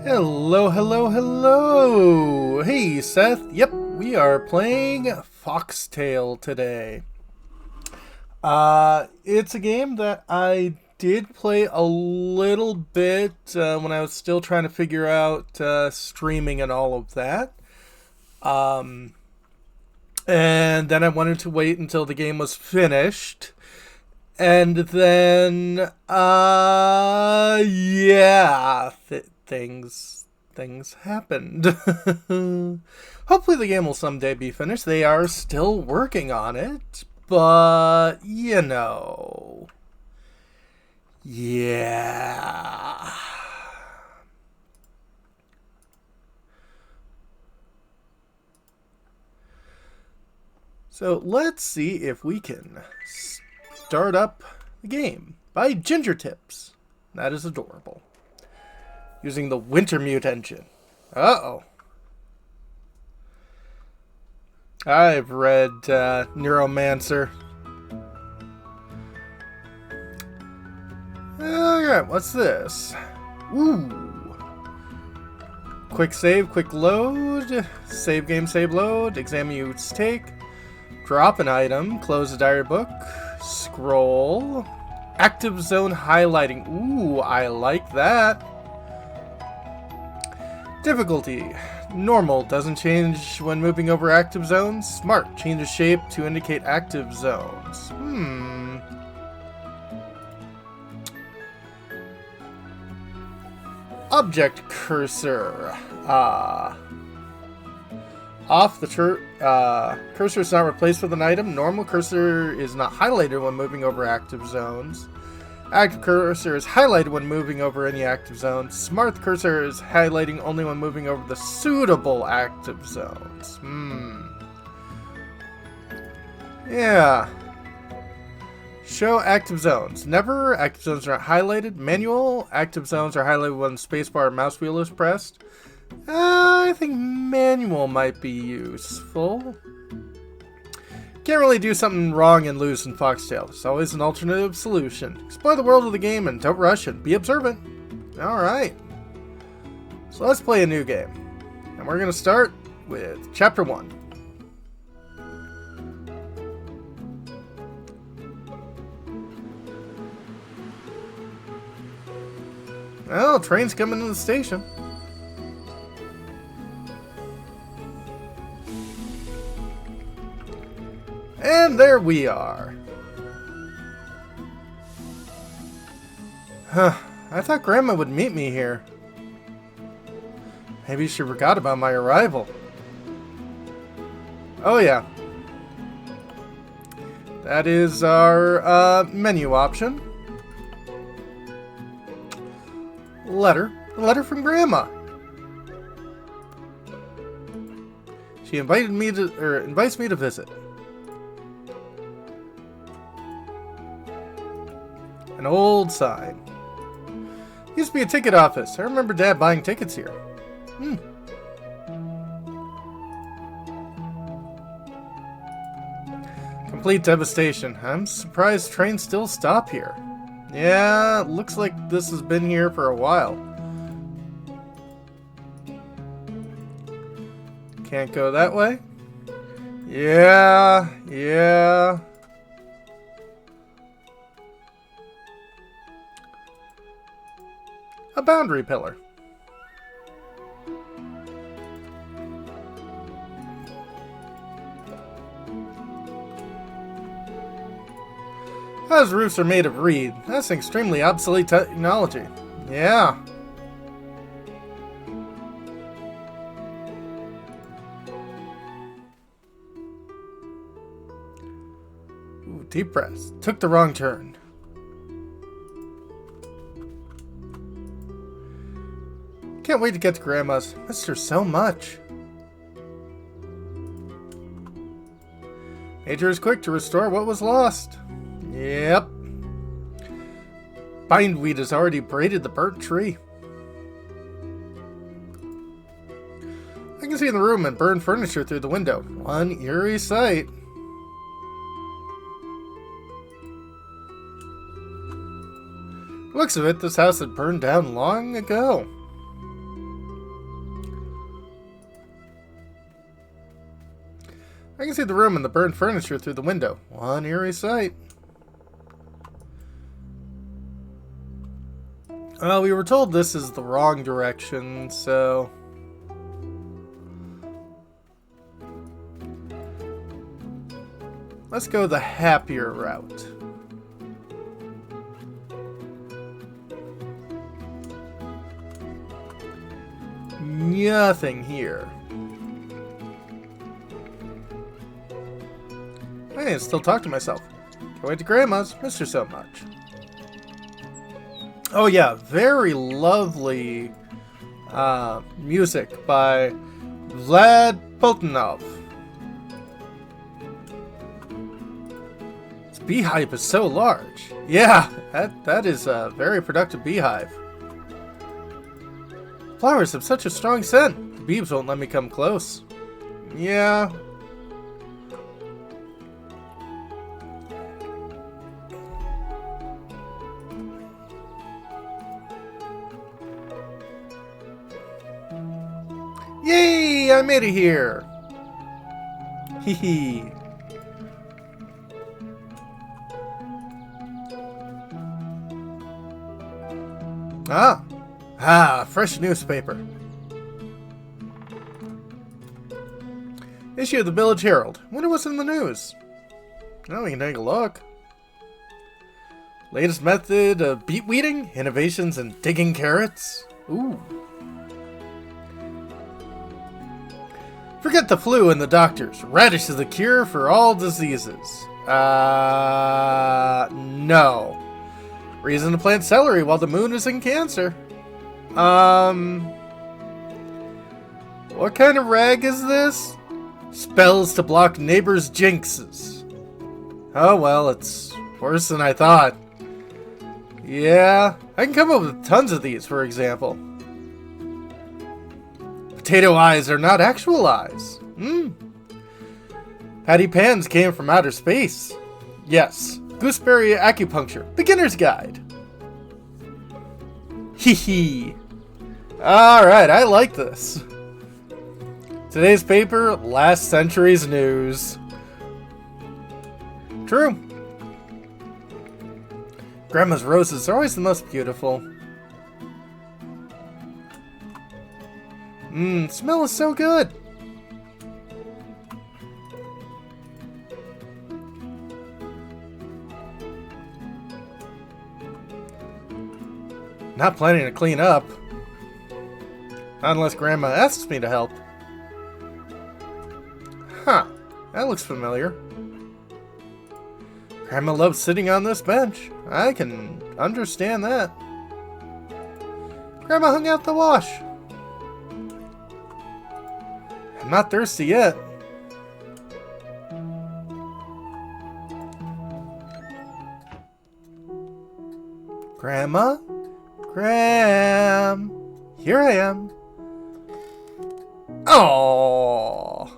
Hello, hello, hello! Hey, Seth. Yep, we are playing FoxTail today. It's a game that I did play a little bit when I was still trying to figure out streaming and all of that. And then I wanted to wait until the game was finished. And then, yeah, things happened. Hopefully the game will someday be finished. They are still working on it, but, yeah. So let's see if we can start up the game by Ginger Tips. That is adorable. Using the Wintermute engine. Uh-oh. I've read Neuromancer. Alright, what's this? Ooh. Quick save, quick load. Save game, save load. Examine use take. Drop an item. Close the diary book. Scroll. Active zone highlighting. Ooh, I like that. Difficulty. Normal. Doesn't change when moving over active zones. Smart. Changes shape to indicate active zones. Object cursor. Off the cursor is not replaced with an item. Normal cursor is not highlighted when moving over active zones. Active cursor is highlighted when moving over any active zone. Smart cursor is highlighting only when moving over the suitable active zones. Yeah. Show active zones. Never. Active zones are not highlighted. Manual. Active zones are highlighted when spacebar or mouse wheel is pressed. I think manual might be useful. Can't really do something wrong and lose in FoxTail. There's always an alternative solution. Explore the world of the game and don't rush and be observant. Alright. So let's play a new game. And we're going to start with Chapter 1. Well, train's coming to the station. And there we are. I thought Grandma would meet me here. Maybe she forgot about my arrival. Oh yeah. That is our menu option. Letter. A letter from Grandma. She invites me to visit. An old sign. Used to be a ticket office. I remember Dad buying tickets here. Complete devastation. I'm surprised trains still stop here. Yeah, looks like this has been here for a while. Can't go that way? Yeah. A boundary pillar. Those roofs are made of reed. That's an extremely obsolete technology. Yeah. Ooh, deep breaths. Took the wrong turn. Can't wait to get to Grandma's. Missed her so much. Nature is quick to restore what was lost. Yep. Bindweed has already braided the burnt tree. I can see in the room and burned furniture through the window. One eerie sight. Looks of it, this house had burned down long ago. can see the room and the burned furniture through the window. One eerie sight. Well, we were told this is the wrong direction, so... let's go the happier route. Nothing here. I can still talk to myself. Can't wait to Grandma's. Missed her so much. Oh yeah, very lovely music by Vlad Poltanov. This beehive is so large. Yeah, that is a very productive beehive. Flowers have such a strong scent. The bees won't let me come close. Yeah. Yay! I made it here! Hee hee. Fresh newspaper. Issue of the Village Herald. Wonder what's in the news. Oh, we can take a look. Latest method of beet weeding? Innovations in digging carrots? Ooh. Forget the flu and the doctors. Radish is the cure for all diseases. No. Reason to plant celery while the moon is in Cancer. What kind of rag is this? Spells to block neighbors' jinxes. Oh well, it's worse than I thought. Yeah, I can come up with tons of these, for example. Potato eyes are not actual eyes. Patty Pans came from outer space. Yes. Gooseberry acupuncture. Beginner's guide. Hee hee. Alright, I like this. Today's paper, last century's news. True. Grandma's roses are always the most beautiful. Smell is so good. Not planning to clean up. Not unless Grandma asks me to help. Huh. That looks familiar. Grandma loves sitting on this bench. I can understand that. Grandma hung out the wash. I'm not thirsty yet. Grandma? Gram! Here I am. Oh,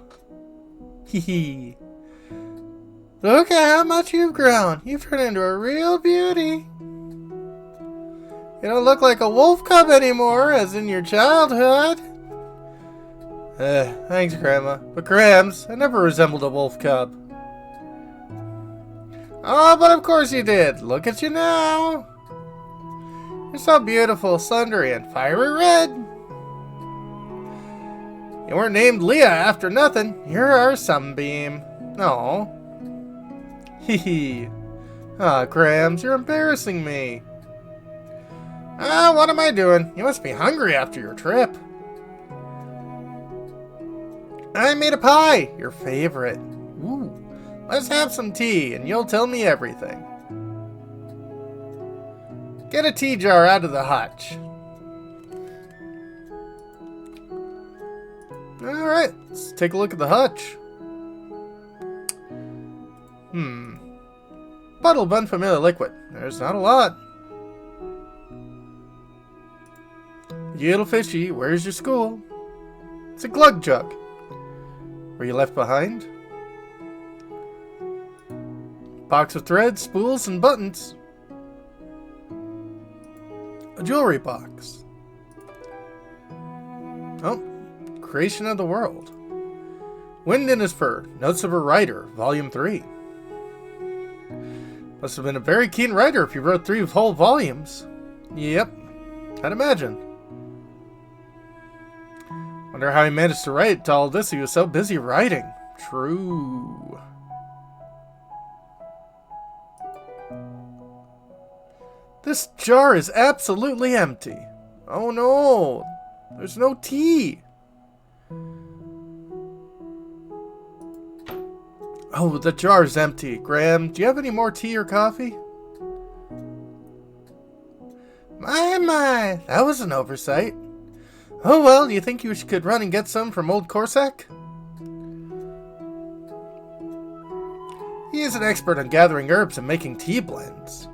hee hee. Look at how much you've grown. You've turned into a real beauty. You don't look like a wolf cub anymore, as in your childhood. Thanks, Grandma. But Grams, I never resembled a wolf cub. Oh, but of course you did. Look at you now. You're so beautiful, slender, and fiery red. You weren't named Leah after nothing. You're our sunbeam. No. Hee hee. Ah, Grams, you're embarrassing me. What am I doing? You must be hungry after your trip. I made a pie, your favorite. Ooh. Let's have some tea, and you'll tell me everything. Get a tea jar out of the hutch. Alright, let's take a look at the hutch. Bottle of unfamiliar liquid. There's not a lot. You little fishy, where's your school? It's a glug jug. Were you left behind? Box of threads, spools, and buttons. A jewelry box. Oh, creation of the world. Wind in His Fur, Notes of a Writer, Volume 3. Must have been a very keen writer if he wrote 3 whole volumes. Yep, I'd imagine. Wonder how he managed to write all this. He was so busy writing. True. This jar is absolutely empty. Oh no, there's no tea. Oh, the jar's empty. Graham, do you have any more tea or coffee? My, that was an oversight. Oh well, do you think you could run and get some from old Corsac? He is an expert on gathering herbs and making tea blends.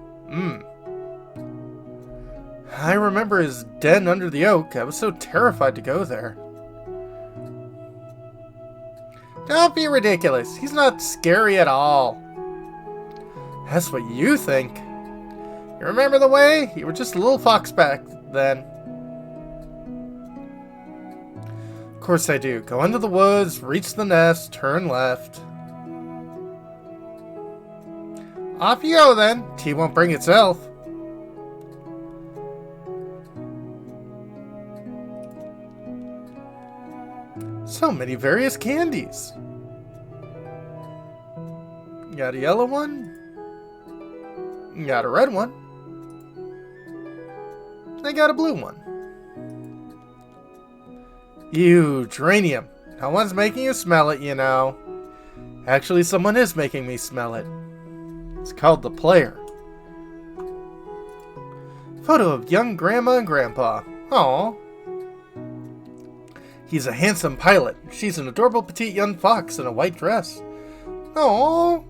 I remember his den under the oak. I was so terrified to go there. Don't be ridiculous. He's not scary at all. That's what you think. You remember the way? You were just a little fox back then. Of course I do. Go into the woods, reach the nest, turn left. Off you go then. Tea won't bring itself. So many various candies. Got a yellow one. Got a red one. I got a blue one. You geranium. No one's making you smell it, you know. Actually, someone is making me smell it. It's called the player. Photo of young Grandma and Grandpa. Aww. He's a handsome pilot. She's an adorable petite young fox in a white dress. Aww.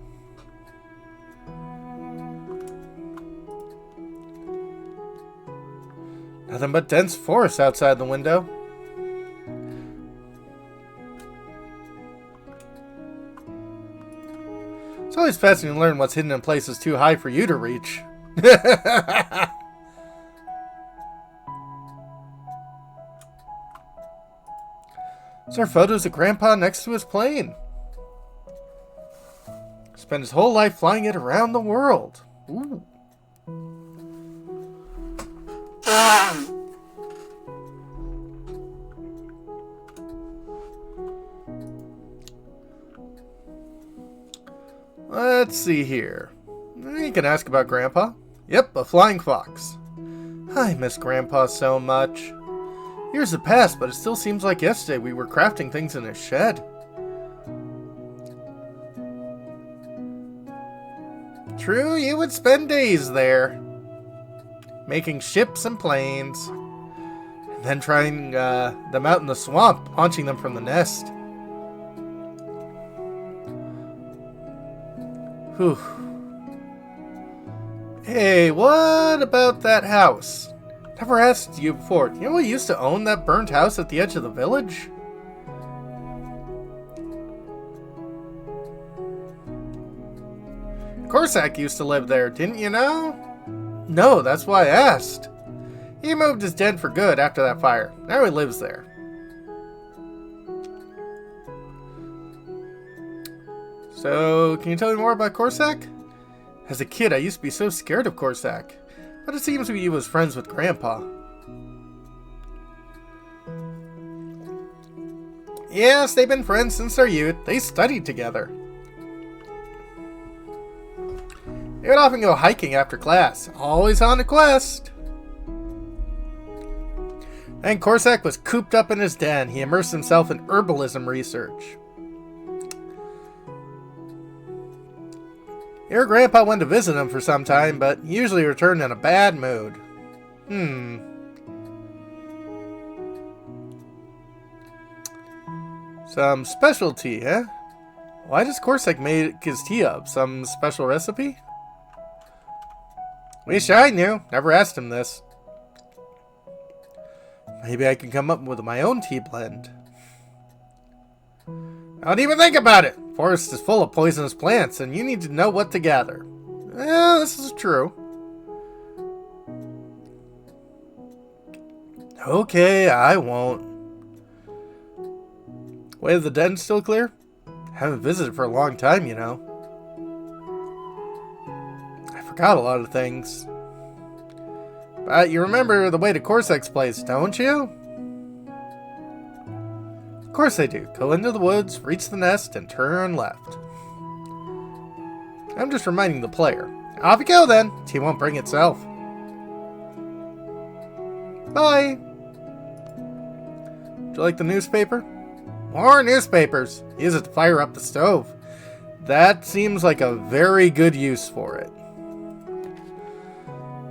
Nothing but dense forest outside the window. It's always fascinating to learn what's hidden in places too high for you to reach. These are photos of Grandpa next to his plane. Spent his whole life flying it around the world. Ooh. Let's see here. You can ask about Grandpa. Yep, a flying fox. I miss Grandpa so much. Years have passed, but it still seems like yesterday we were crafting things in his shed. True, you would spend days there. Making ships and planes. And then trying them out in the swamp, launching them from the nest. Whew. Hey, what about that house? Never asked you before. You know we used to own that burnt house at the edge of the village? Corsac used to live there, didn't you know? No, that's why I asked. He moved his den for good after that fire. Now he lives there. So, can you tell me more about Corsac? As a kid, I used to be so scared of Corsac. But it seems he was friends with Grandpa. Yes, they've been friends since their youth. They studied together. They would often go hiking after class, always on a quest. Then Corsac was cooped up in his den. He immersed himself in herbalism research. Your Grandpa went to visit him for some time, but he usually returned in a bad mood. Some specialty, huh? Why does Corsac make his tea up? Some special recipe? Wish I knew. Never asked him this. Maybe I can come up with my own tea blend. Don't even think about it. Forest is full of poisonous plants, and you need to know what to gather. This is true. Okay, I won't. Way the den still clear? Haven't visited for a long time, you know. I forgot a lot of things. But you remember the way to Corsair's place, don't you? Of course I do. Go into the woods, reach the nest, and turn left. I'm just reminding the player. Off you go then. Tea won't bring itself. Bye. Would you like the newspaper? More newspapers. Use it to fire up the stove. That seems like a very good use for it.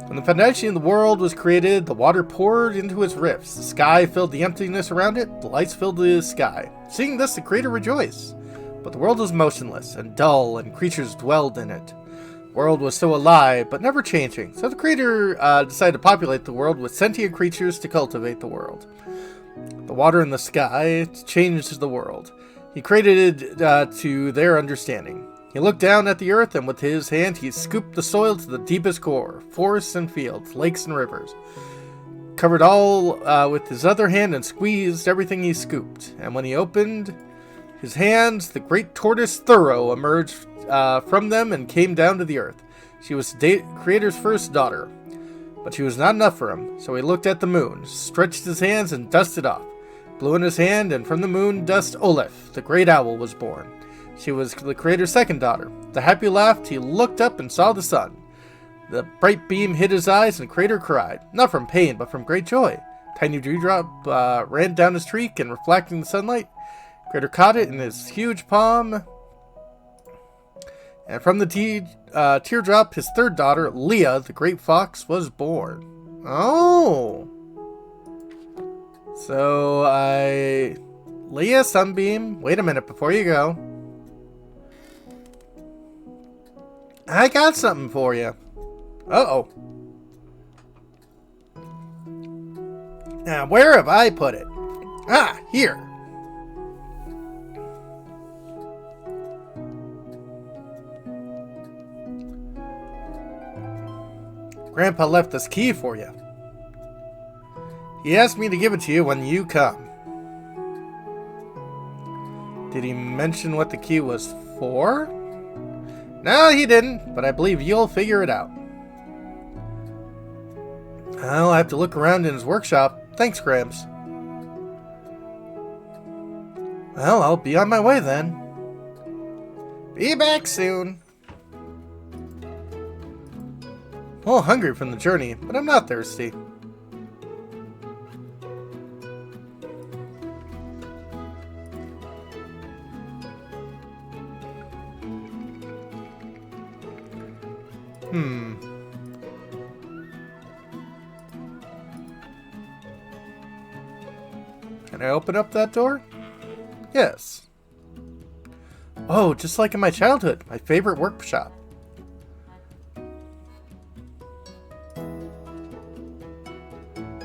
When the foundation of the world was created, the water poured into its rifts. The sky filled the emptiness around it. The lights filled the sky. Seeing this, the creator rejoiced. But the world was motionless and dull, and creatures dwelled in it. The world was still alive, but never changing. So the creator decided to populate the world with sentient creatures to cultivate the world. The water in the sky changed the world. He created it to their understanding. He looked down at the earth, and with his hand he scooped the soil to the deepest core. Forests and fields, lakes and rivers. Covered all with his other hand and squeezed everything he scooped. And when he opened his hands, the great tortoise Thorough emerged from them and came down to the earth. She was the creator's first daughter. But she was not enough for him, so he looked at the moon, stretched his hands, and dusted off. Blew in his hand, and from the moon dust Olaf, the great owl, was born. She was the creator's second daughter. The happy laughed, he looked up and saw the sun. The bright beam hit his eyes, and the creator cried, not from pain, but from great joy. Tiny dewdrop ran down his cheek, and reflecting the sunlight, creator caught it in his huge palm. And from the teardrop, his third daughter, Leah, the great fox, was born. Oh! So, Leah, Sunbeam, wait a minute before you go. I got something for you. Uh-oh. Now, where have I put it? Ah, here. Grandpa left this key for you. He asked me to give it to you when you come. Did he mention what the key was for? No, he didn't, but I believe you'll figure it out. I'll have to look around in his workshop. Thanks, Gramps. Well, I'll be on my way then. Be back soon. A little hungry from the journey, but I'm not thirsty. Can I open up that door? Yes. Oh, just like in my childhood, my favorite workshop.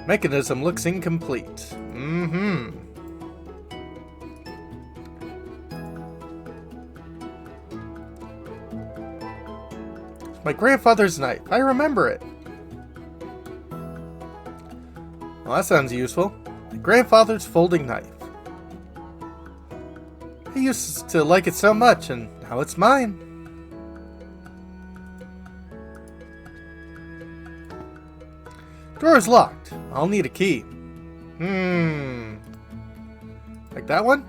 Mechanism looks incomplete. It's my grandfather's knife. I remember it. Well, that sounds useful. My grandfather's folding knife. I used to like it so much, and now it's mine. Door is locked. I'll need a key. Like that one?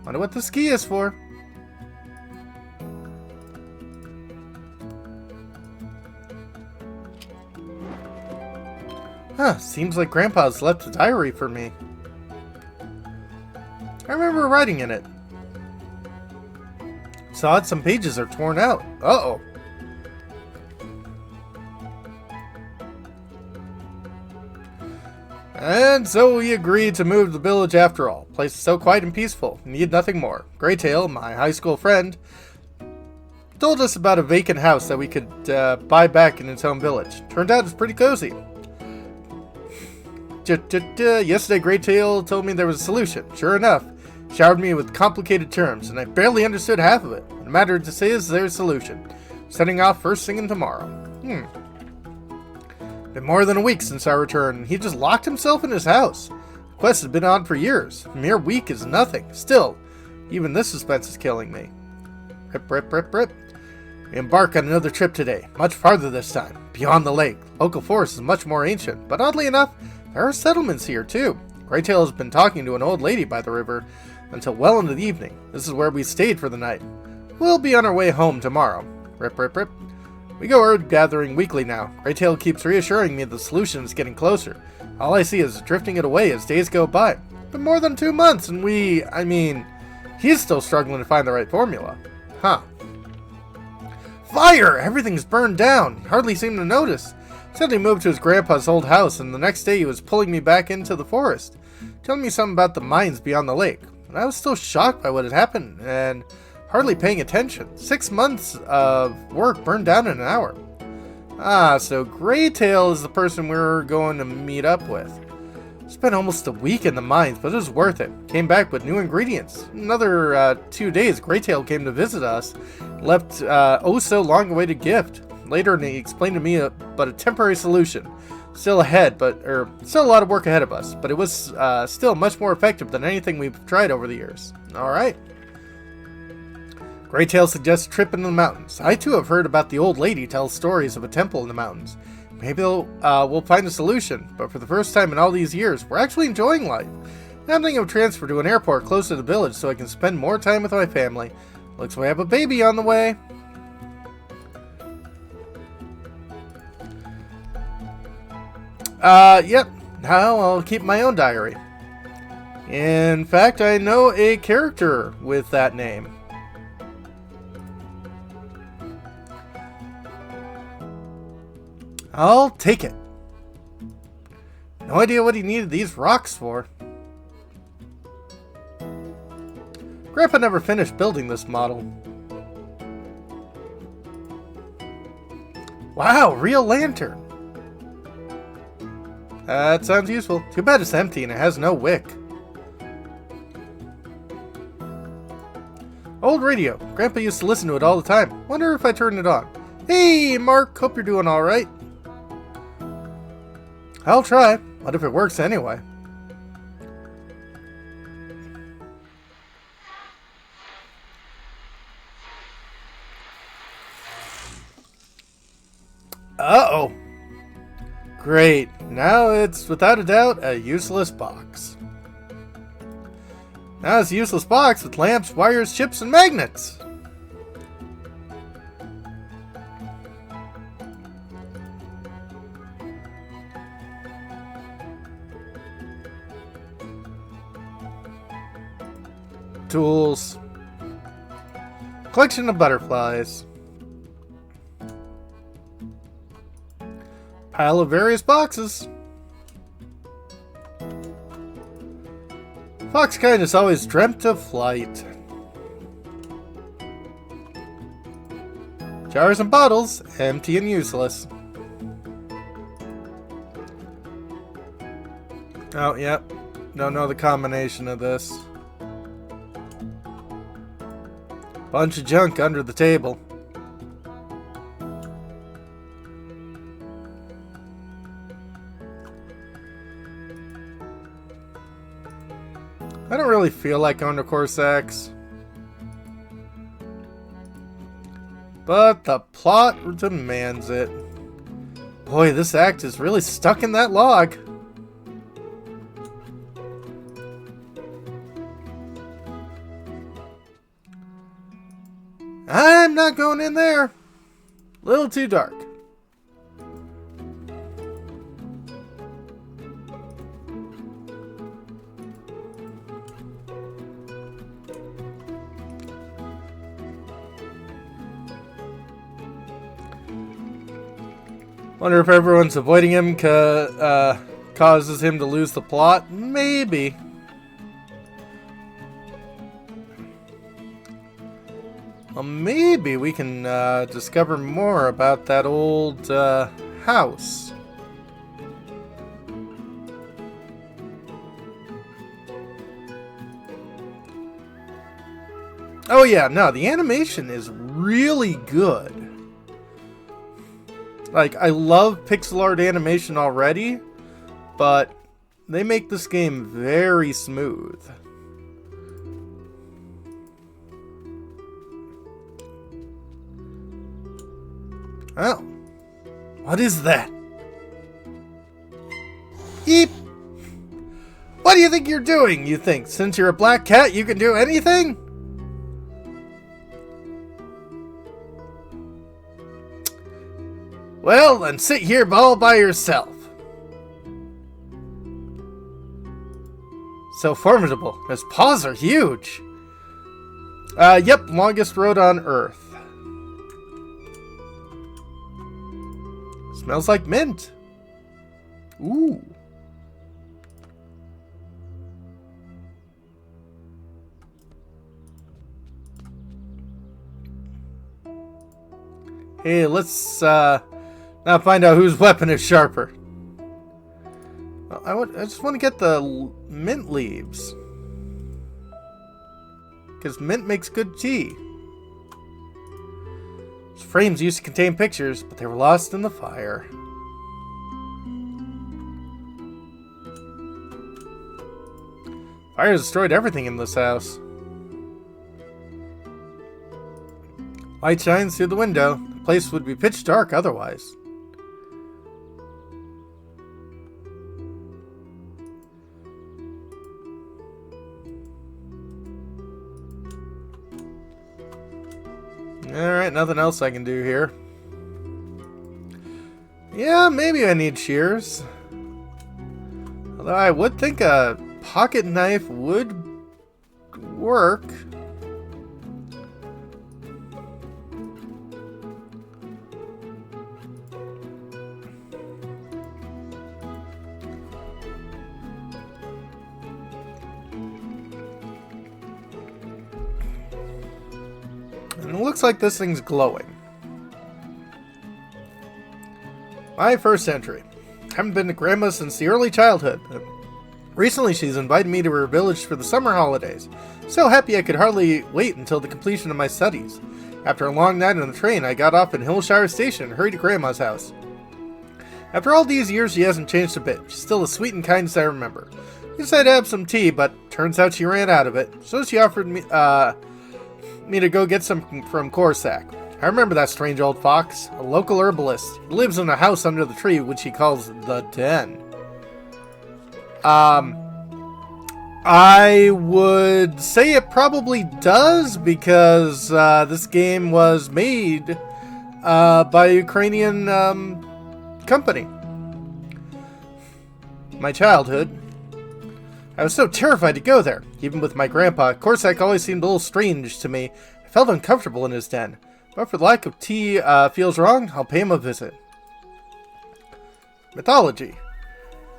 Wonder what this key is for. Huh, seems like Grandpa's left a diary for me. I remember writing in it. Saw it, some pages are torn out. Uh-oh. And so we agreed to move to the village after all. Place is so quiet and peaceful. Need nothing more. Greytail, my high school friend, told us about a vacant house that we could buy back in its own village. Turned out it's pretty cozy. Yesterday, Greytail told me there was a solution. Sure enough, showered me with complicated terms, and I barely understood half of it. The matter to say is there's a solution. Setting off first thing tomorrow. Been more than a week since our return. He just locked himself in his house. The quest has been on for years. A mere week is nothing. Still, Even this suspense is killing me. Rip, rip, rip, rip. We embark on another trip today, much farther this time, beyond the lake. Local forest is much more ancient, but oddly enough, there are settlements here too. Greytail has been talking to an old lady by the river until well into the evening. This is where we stayed for the night. We'll be on our way home tomorrow. Rip, rip, rip. We go herb gathering weekly now. Greytail keeps reassuring me the solution is getting closer. All I see is drifting it away as days go by. Been more than 2 months and he's still struggling to find the right formula. Huh. Fire! Everything's burned down. He hardly seemed to notice. Said he moved to his grandpa's old house, and the next day he was pulling me back into the forest, telling me something about the mines beyond the lake. And I was still shocked by what had happened, and hardly paying attention. 6 months of work burned down in an hour. Ah, so Greytail is the person we're going to meet up with. Spent almost a week in the mines, but it was worth it. Came back with new ingredients. Another 2 days, Greytail came to visit us. Left so long-awaited gift. Later, he explained to me but a temporary solution. Still a lot of work ahead of us, but it was still much more effective than anything we've tried over the years. Alright. Greytail suggests a trip into the mountains. I too have heard about the old lady tell stories of a temple in the mountains. Maybe we'll find a solution, but for the first time in all these years, we're actually enjoying life. Now I'm thinking of transfer to an airport close to the village so I can spend more time with my family. Looks like we have a baby on the way. Yep. Now I'll keep my own diary. In fact, I know a character with that name. I'll take it. No idea what he needed these rocks for. Grandpa never finished building this model. Wow, real lantern. That sounds useful. Too bad it's empty and it has no wick. Old radio. Grandpa used to listen to it all the time. Wonder if I turned it on. Hey, Mark. Hope you're doing alright. I'll try. What if it works anyway? Uh-oh. Great. Now it's, without a doubt, a useless box. Now it's a useless box with lamps, wires, chips, and magnets. Tools. Collection of butterflies. Pile of various boxes. Foxkind has always dreamt of flight. Jars and bottles, empty and useless. Oh, yep. Don't know the combination of this. Bunch of junk under the table. I don't really feel like going to Corsax. But the plot demands it. Boy, this act is really stuck in that log. I'm not going in there. A little too dark. Wonder if everyone's avoiding him causes him to lose the plot? Maybe. Well, maybe we can discover more about that old house. Oh yeah, no, the animation is really good. Like, I love pixel art animation already, but they make this game very smooth. Oh. What is that? Eep! What do you think you're doing, you think? Since you're a black cat, you can do anything? Well, then sit here all by yourself. So formidable. His paws are huge. Yep, longest road on Earth. Smells like mint. Ooh. Hey, let's now find out whose weapon is sharper. I just want to get the mint leaves. Because mint makes good tea. Those frames used to contain pictures, but they were lost in the fire. Fire destroyed everything in this house. Light shines through the window. The place would be pitch dark otherwise. Alright, nothing else I can do here. Yeah, maybe I need shears. Although I would think a pocket knife would work. And it looks like this thing's glowing. My first entry. Haven't been to Grandma since the early childhood. Recently she's invited me to her village for the summer holidays. So happy I could hardly wait until the completion of my studies. After a long night on the train, I got off in Hillshire Station and hurried to Grandma's house. After all these years, she hasn't changed a bit. She's still as sweet and kind as I remember. I decided to have some tea, but turns out she ran out of it. So she offered me to go get some from Corsac. I remember that strange old fox, a local herbalist. He lives in a house under the tree, which he calls the Den. I would say it probably does, because this game was made by a Ukrainian company. My childhood, I was so terrified to go there. Even with my grandpa, Corsac always seemed a little strange to me. I felt uncomfortable in his den. But for the lack of tea feels wrong, I'll pay him a visit. Mythology.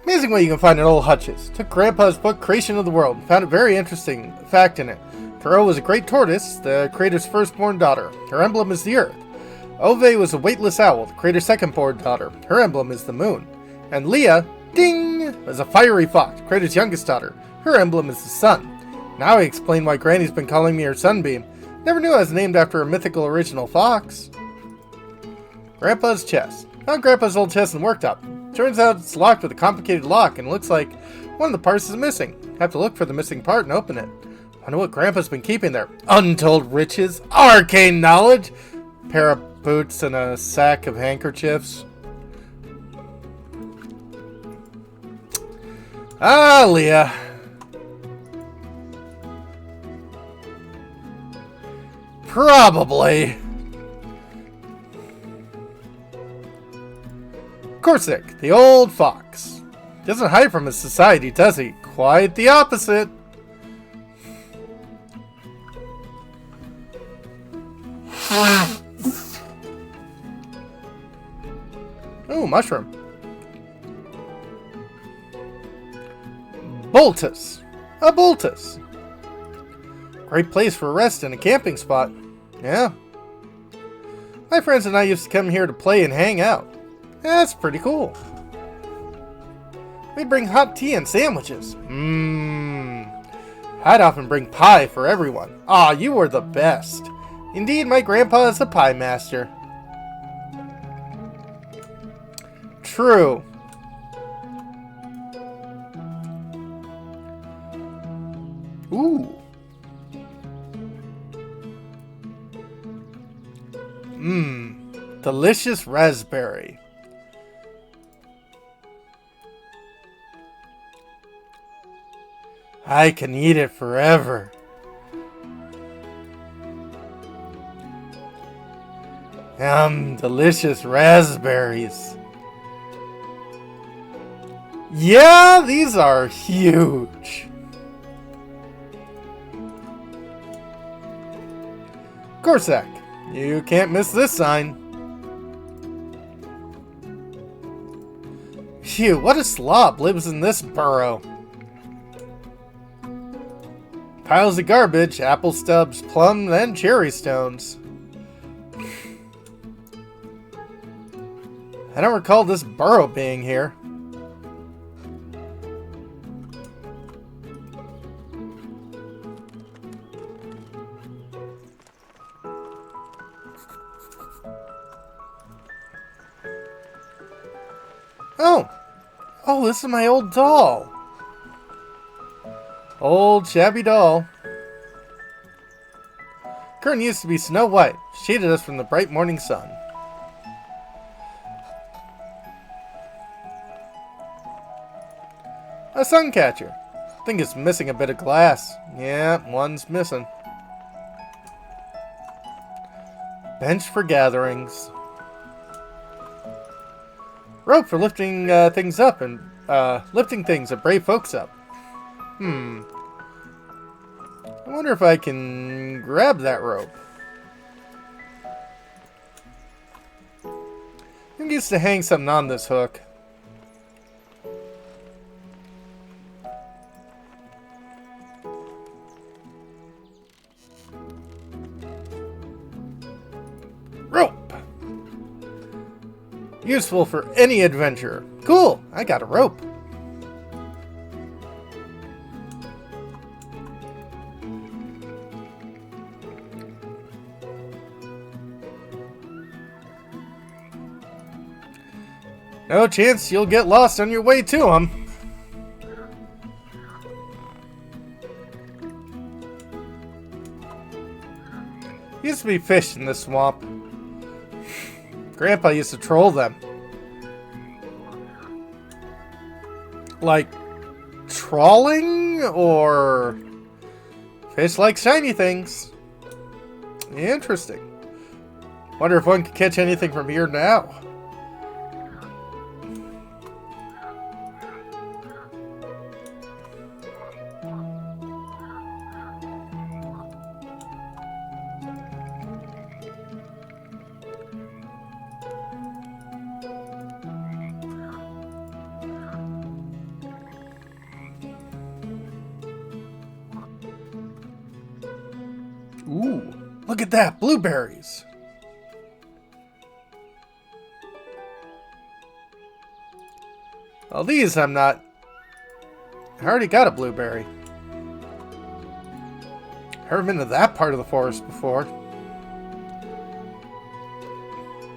Amazing what you can find in old hutches. Took Grandpa's book, Creation of the World, and found a very interesting fact in it. Thoreau was a great tortoise, the creator's firstborn daughter. Her emblem is the earth. Ove was a weightless owl, the creator's second-born daughter. Her emblem is the moon. And Leah, ding, was a fiery fox, the creator's youngest daughter. Her emblem is the sun. Now I explain why Granny's been calling me her sunbeam. Never knew I was named after a mythical original fox. Grandpa's chest. Found Grandpa's old chest in the worktop. Turns out it's locked with a complicated lock, and it looks like one of the parts is missing. Have to look for the missing part and open it. Wonder what Grandpa's been keeping there. Untold riches, arcane knowledge, pair of boots and a sack of handkerchiefs. Ah, Leah. Probably. Corsac, the old fox. Doesn't hide from his society, does he? Quite the opposite. Oh, mushroom. Boltus. A Boltus. Great place for a rest and a camping spot. Yeah. My friends and I used to come here to play and hang out. That's pretty cool. We bring hot tea and sandwiches. I'd often bring pie for everyone. Ah, you were the best. Indeed, my grandpa is a pie master. True. Ooh. delicious raspberry. I can eat it forever. Delicious raspberries. Yeah, these are huge. Corsac, you can't miss this sign. Phew, what a slob lives in this burrow. Piles of garbage, apple stubs, plum, and cherry stones. I don't recall this burrow being here. Oh, this is my old doll. Old shabby doll. Kern used to be Snow White. She shaded us from the bright morning sun. A sun catcher. I think it's missing a bit of glass. Yeah, one's missing. Bench for gatherings. Rope for lifting things up and lifting things that brave folks up. I wonder if I can grab that rope. I used to hang something on this hook. Rope! Useful for any adventure. Cool, I got a rope. No chance you'll get lost on your way to them. Used to be fish in this swamp. Grandpa used to troll them. Like trawling or fish like shiny things. Interesting. Wonder if one could catch anything from here now. Ooh, look at that, blueberries. Well, these I'm not. I already got a blueberry. Haven't been to that part of the forest before.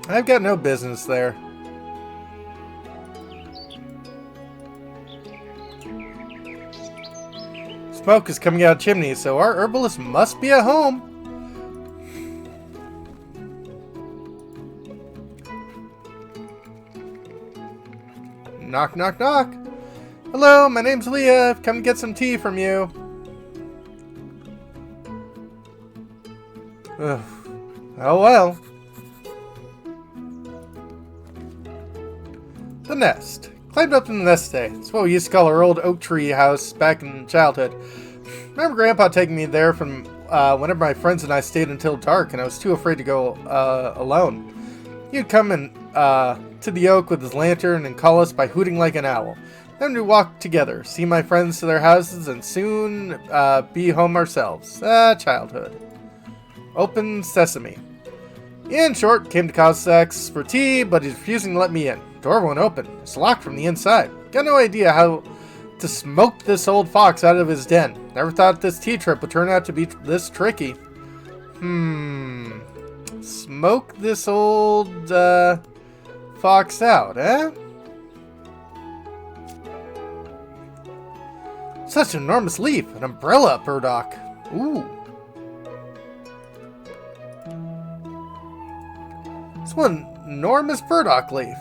I've got no business there. Smoke is coming out of chimneys, so our herbalist must be at home. Knock, knock, knock. Hello, my name's Leah. I've come to get some tea from you. Ugh. Oh well. The nest. Climbed up in the nest today. It's what we used to call our old oak tree house back in childhood. Remember Grandpa taking me there from whenever my friends and I stayed until dark, and I was too afraid to go alone. He'd come and to the oak with his lantern and call us by hooting like an owl. Then we'd walk together, see my friends to their houses, and soon be home ourselves. Childhood. Open sesame. In short, came to Cossacks for tea, but he's refusing to let me in. Door won't open. It's locked from the inside. Got no idea how to smoke this old fox out of his den. Never thought this tea trip would turn out to be this tricky. Smoke this old fox out, eh? Such an enormous leaf. An umbrella burdock. Ooh. This one enormous burdock leaf.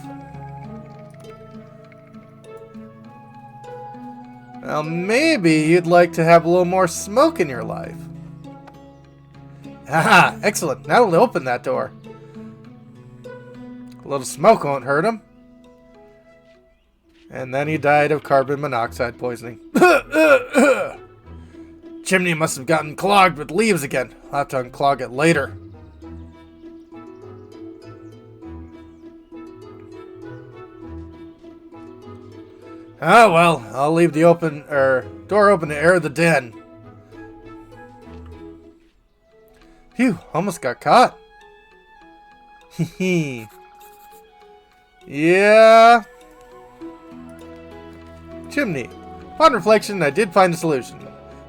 Well, maybe you'd like to have a little more smoke in your life. Haha, excellent. Now we'll open that door. A little smoke won't hurt him. And then he died of carbon monoxide poisoning. Chimney must have gotten clogged with leaves again. I'll have to unclog it later. Oh well, I'll leave the door open to air the den. Phew, almost got caught. Hee. Yeah. Chimney. Upon reflection, I did find a solution.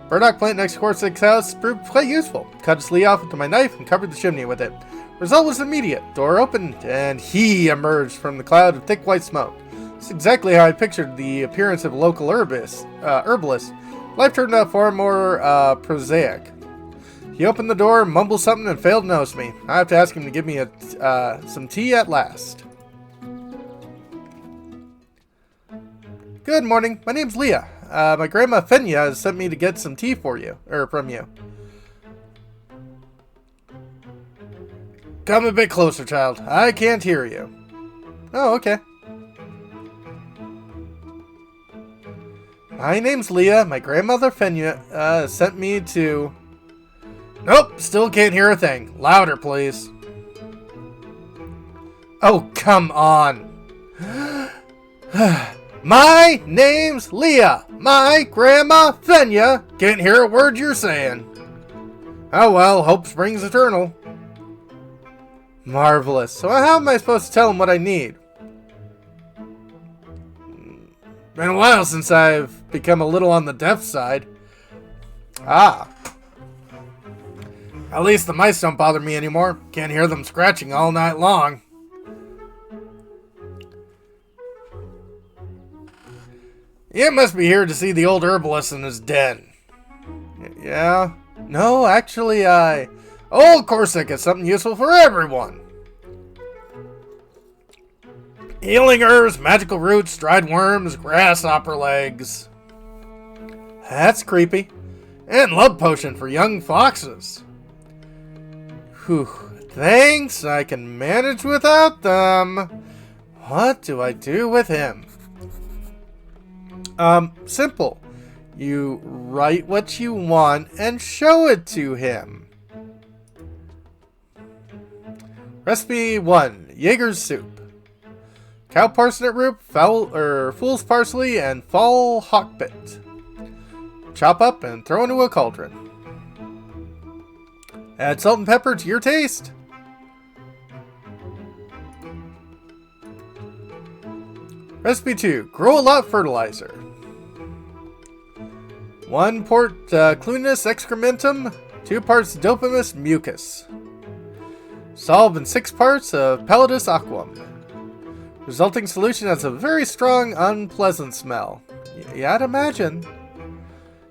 Burdock plant next to Corsica's house proved quite useful. Cut its leaf off with my knife and covered the chimney with it. Result was immediate. Door opened, and he emerged from the cloud of thick white smoke. It's exactly how I pictured the appearance of a local herbalist. Life turned out far more prosaic. He opened the door, mumbled something, and failed to notice me. I have to ask him to give me some tea at last. Good morning. My name's Leah. My grandma Fenya has sent me to get some tea from you. Come a bit closer, child. I can't hear you. Oh, okay. My name's Leah. My grandmother Fenya sent me to... Nope, still can't hear a thing. Louder, please. Oh, come on. My name's Leah. My grandma Fenya can't hear a word you're saying. Oh well, hope springs eternal. Marvelous. So how am I supposed to tell him what I need? Been a while since I've become a little on the deaf side. Ah. At least the mice don't bother me anymore. Can't hear them scratching all night long. You must be here to see the old herbalist in his den. Yeah? No, actually, Old Corsica is something useful for everyone. Healing herbs, magical roots, dried worms, grasshopper legs. That's creepy. And love potion for young foxes. Whew. Thanks, I can manage without them. What do I do with him? Simple. You write what you want and show it to him. Recipe 1. Jaeger's soup. Cow parsnip root, fool's parsley, and fall hawkbit. Chop up and throw into a cauldron. Add salt and pepper to your taste. Recipe 2. Grow a lot fertilizer. 1 part clunus excrementum, 2 parts dopamus mucus. Solve in 6 parts of pallidus aquam. Resulting solution has a very strong, unpleasant smell. Yeah, I'd imagine.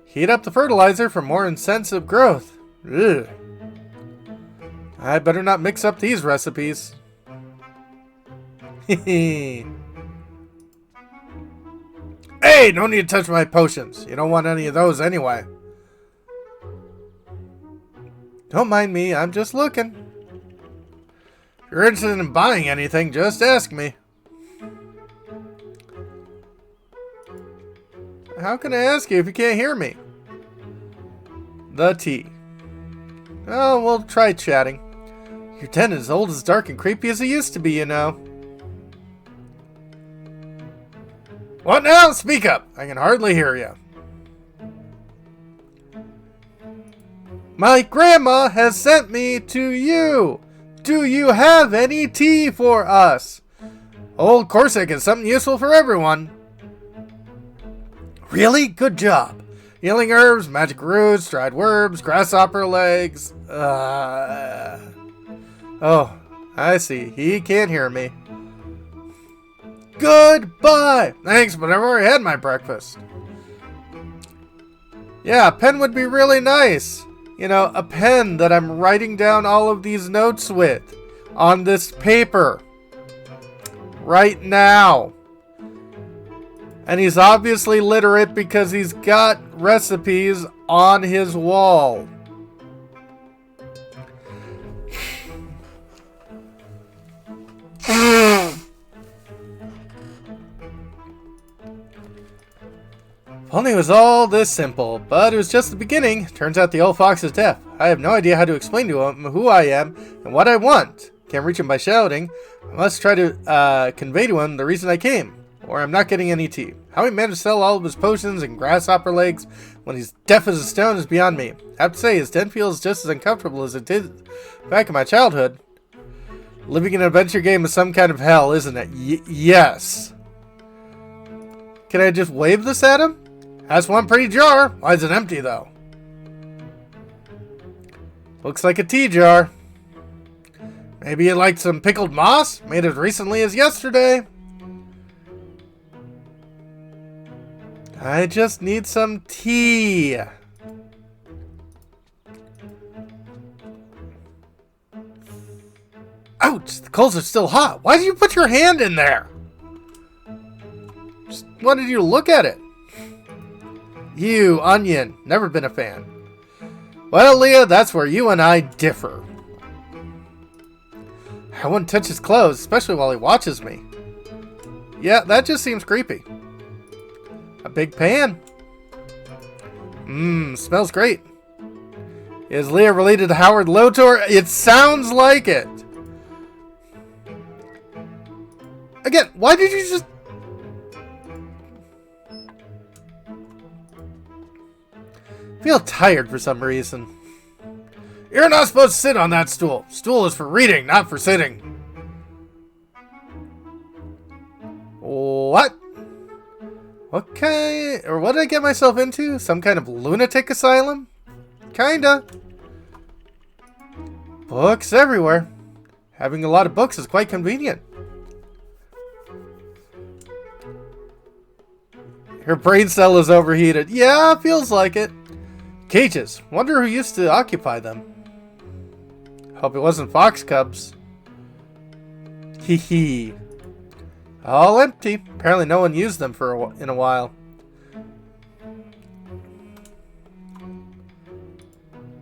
Heat up the fertilizer for more intensive growth. Ugh. I better not mix up these recipes. Hey, no need to touch my potions. You don't want any of those anyway. Don't mind me, I'm just looking. If you're interested in buying anything, just ask me. How can I ask you if you can't hear me? The tea. Oh, we'll try chatting. Your den is old as dark and creepy as it used to be, you know. What now? Speak up. I can hardly hear you. My grandma has sent me to you. Do you have any tea for us? Old Corsica is something useful for everyone. Really? Good job. Healing herbs, magic roots, dried worms, grasshopper legs. Oh, I see. He can't hear me. Goodbye! Thanks, but I've already had my breakfast. Yeah, a pen would be really nice. You know, a pen that I'm writing down all of these notes with. On this paper. right now. And he's obviously literate because he's got recipes on his wall. If only it was all this simple, but it was just the beginning. Turns out the old fox is deaf. I have no idea how to explain to him who I am and what I want. Can't reach him by shouting. I must try to convey to him the reason I came, or I'm not getting any tea. How he managed to sell all of his potions and grasshopper legs when he's deaf as a stone is beyond me. I have to say, his den feels just as uncomfortable as it did back in my childhood. Living in an adventure game is some kind of hell, isn't it? Yes. Can I just wave this at him? That's one pretty jar. Why is it empty, though? Looks like a tea jar. Maybe you liked some pickled moss? Made as recently as yesterday. I just need some tea. Ouch! The coals are still hot. Why did you put your hand in there? Just wanted you to look at it. You, onion. Never been a fan. Well, Leah, that's where you and I differ. I wouldn't touch his clothes, especially while he watches me. Yeah, that just seems creepy. A big pan. Smells great. Is Leah related to Howard Lotor? It sounds like it. Again, why did you just... feel tired for some reason. You're not supposed to sit on that stool. Stool is for reading, not for sitting. What? What kind... or what did I get myself into? Some kind of lunatic asylum? Kinda. Books everywhere. Having a lot of books is quite convenient. Her brain cell is overheated. Yeah, feels like it. Cages. Wonder who used to occupy them. Hope it wasn't fox cubs. Hee hee. All empty. Apparently no one used them in a while.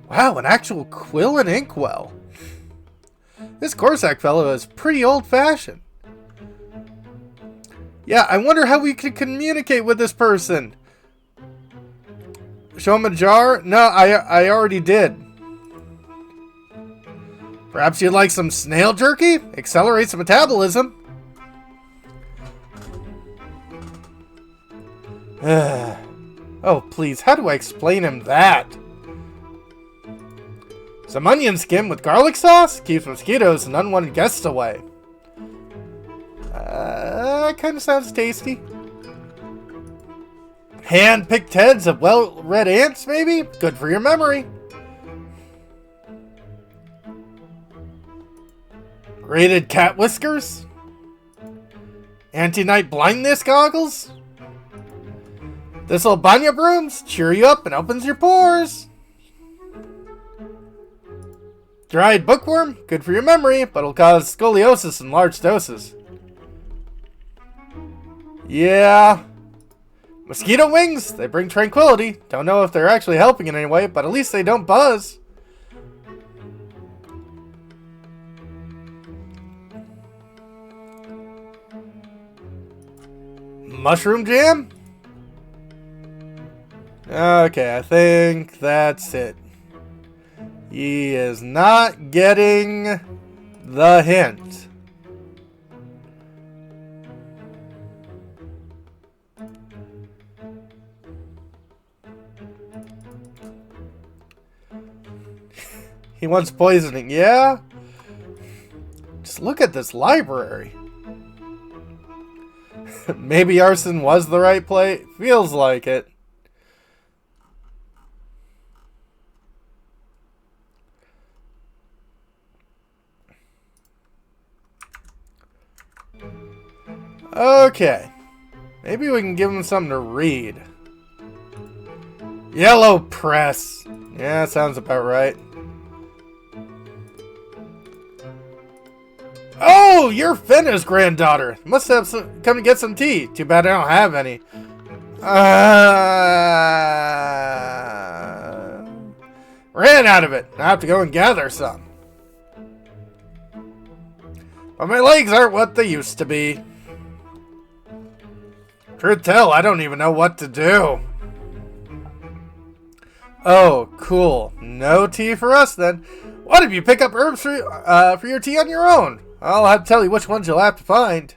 Wow, an actual quill and inkwell. This Corsac fellow is pretty old-fashioned. Yeah, I wonder how we could communicate with this person. Show him a jar? No, I already did. Perhaps you'd like some snail jerky? Accelerates metabolism. Oh, please, how do I explain him that? Some onion skin with garlic sauce? Keeps mosquitoes and unwanted guests away. Kind of sounds tasty. Hand-picked heads of well-read ants, maybe? Good for your memory. Braided cat whiskers? Anti-night blindness goggles? This'll banya brooms? Cheer you up and opens your pores. Dried bookworm? Good for your memory, but it'll cause scoliosis in large doses. Yeah. Mosquito wings? They bring tranquility. Don't know if they're actually helping in any way, but at least they don't buzz. Mushroom jam? Okay, I think that's it. He is not getting the hint. He wants poisoning, yeah? Just look at this library. Maybe arson was the right play. Feels like it. Okay. Maybe we can give him something to read. Yellow press. Yeah, sounds about right. Oh, Oh, you're Finna's granddaughter. Must have come to get some tea. Too bad I don't have any. Ran out of it. I have to go and gather some. But my legs aren't what they used to be. Truth tell, I don't even know what to do. Oh, cool. No tea for us then. What if you pick up herbs for your tea on your own? I'll have to tell you which ones you'll have to find.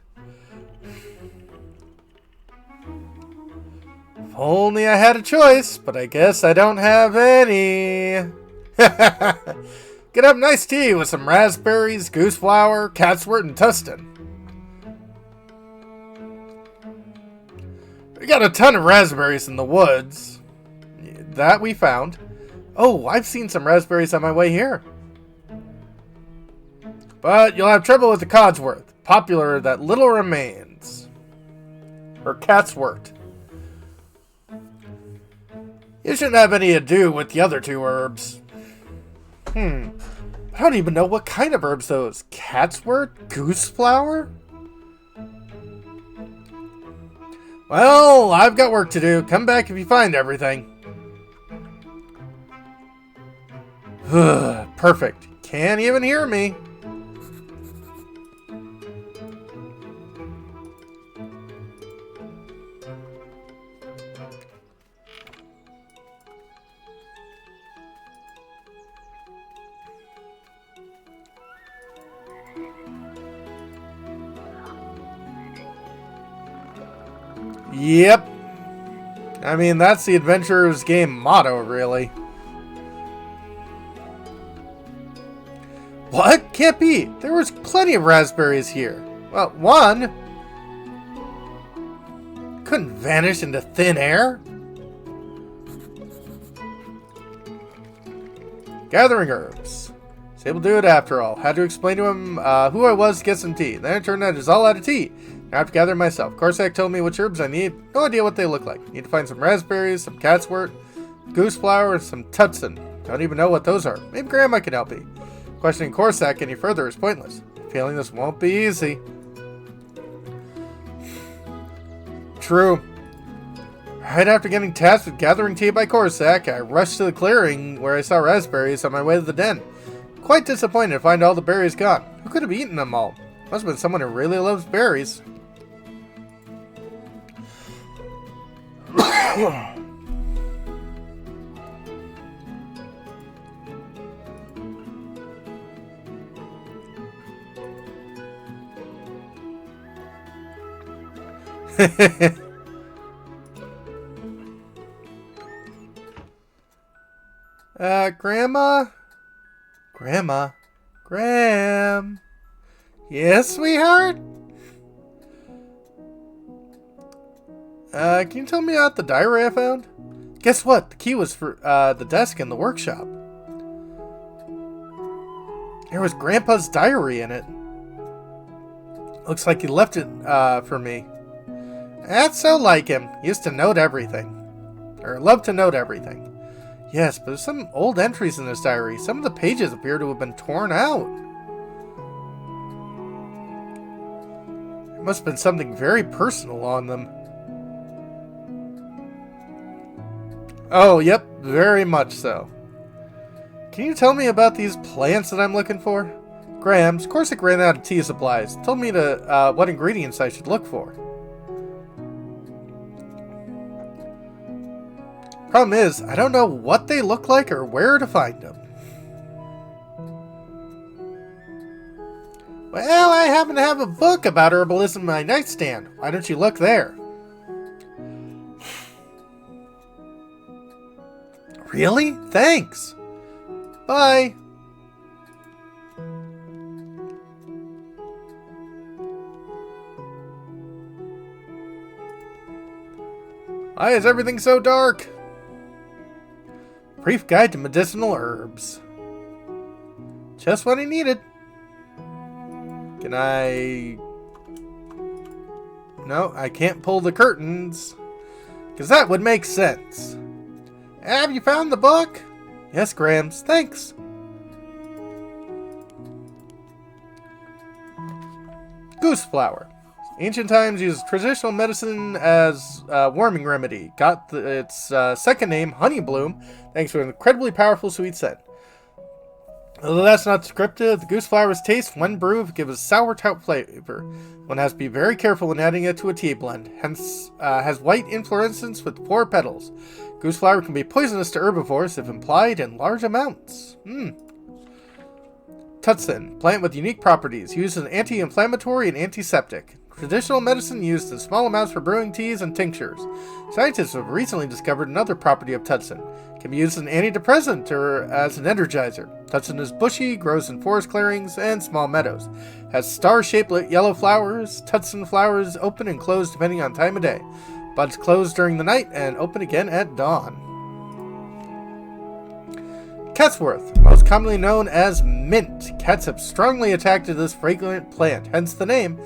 If only I had a choice, but I guess I don't have any. Get up nice tea with some raspberries, goose flower, catswort, and tustin. We got a ton of raspberries in the woods. That we found. Oh, I've seen some raspberries on my way here. But you'll have trouble with the codswort. Popular that little remains. Or catswort. You shouldn't have any ado with the other two herbs. I don't even know what kind of herbs those. Catswort? Goose flower? Well, I've got work to do. Come back if you find everything. Perfect. Can't even hear me. Yep. I mean, that's the Adventurer's Game motto, really. What? Can't be. There was plenty of raspberries here. Well, one couldn't vanish into thin air. Gathering herbs. Was able to do it after all. Had to explain to him who I was to get some tea. Then it turned out it was all out of tea. I have to gather myself. Corsac told me which herbs I need. No idea what they look like. Need to find some raspberries, some catswort, goose flower, and some tutsin. Don't even know what those are. Maybe Grandma can help me. Questioning Corsac any further is pointless. Feeling this won't be easy. True. Right after getting tasked with gathering tea by Corsac, I rushed to the clearing where I saw raspberries on my way to the den. Quite disappointed to find all the berries gone. Who could have eaten them all? Must have been someone who really loves berries. Grandma? Grandma? Gram? Yes, sweetheart? Can you tell me about the diary I found? Guess what? The key was for, the desk in the workshop. There was Grandpa's diary in it. Looks like he left it, for me. That's so like him. He used to note everything. Or loved to note everything. Yes, but there's some old entries in this diary. Some of the pages appear to have been torn out. There must have been something very personal on them. Oh, yep, very much so. Can you tell me about these plants that I'm looking for? Grams, Corsac ran out of tea supplies. Told me to what ingredients I should look for. Problem is, I don't know what they look like or where to find them. Well, I happen to have a book about herbalism in my nightstand. Why don't you look there? Really? Thanks. Bye. Why is everything so dark? Brief guide to medicinal herbs. Just what I needed. Can I... No, I can't pull the curtains. Because that would make sense. Have you found the book? Yes, Grams. Thanks. Goose flower. Ancient times used traditional medicine as a warming remedy. Got its second name, honey bloom, thanks to an incredibly powerful sweet scent. Although that's not descriptive, the goose flower's taste, when brewed, gives a sour-tout flavor. One has to be very careful when adding it to a tea blend. Hence, has white inflorescence with 4 petals. Goose flower can be poisonous to herbivores if applied in large amounts. Tutsin, plant with unique properties, used as an anti-inflammatory and antiseptic. Traditional medicine used in small amounts for brewing teas and tinctures. Scientists have recently discovered another property of Tutsin. It can be used as an antidepressant or as an energizer. Tutsin is bushy, grows in forest clearings and small meadows. Has star-shaped yellow flowers. Tutsin flowers open and close depending on time of day. Buds close during the night and open again at dawn. Catsworth, most commonly known as mint. Cats have strongly attached to this fragrant plant, hence the name.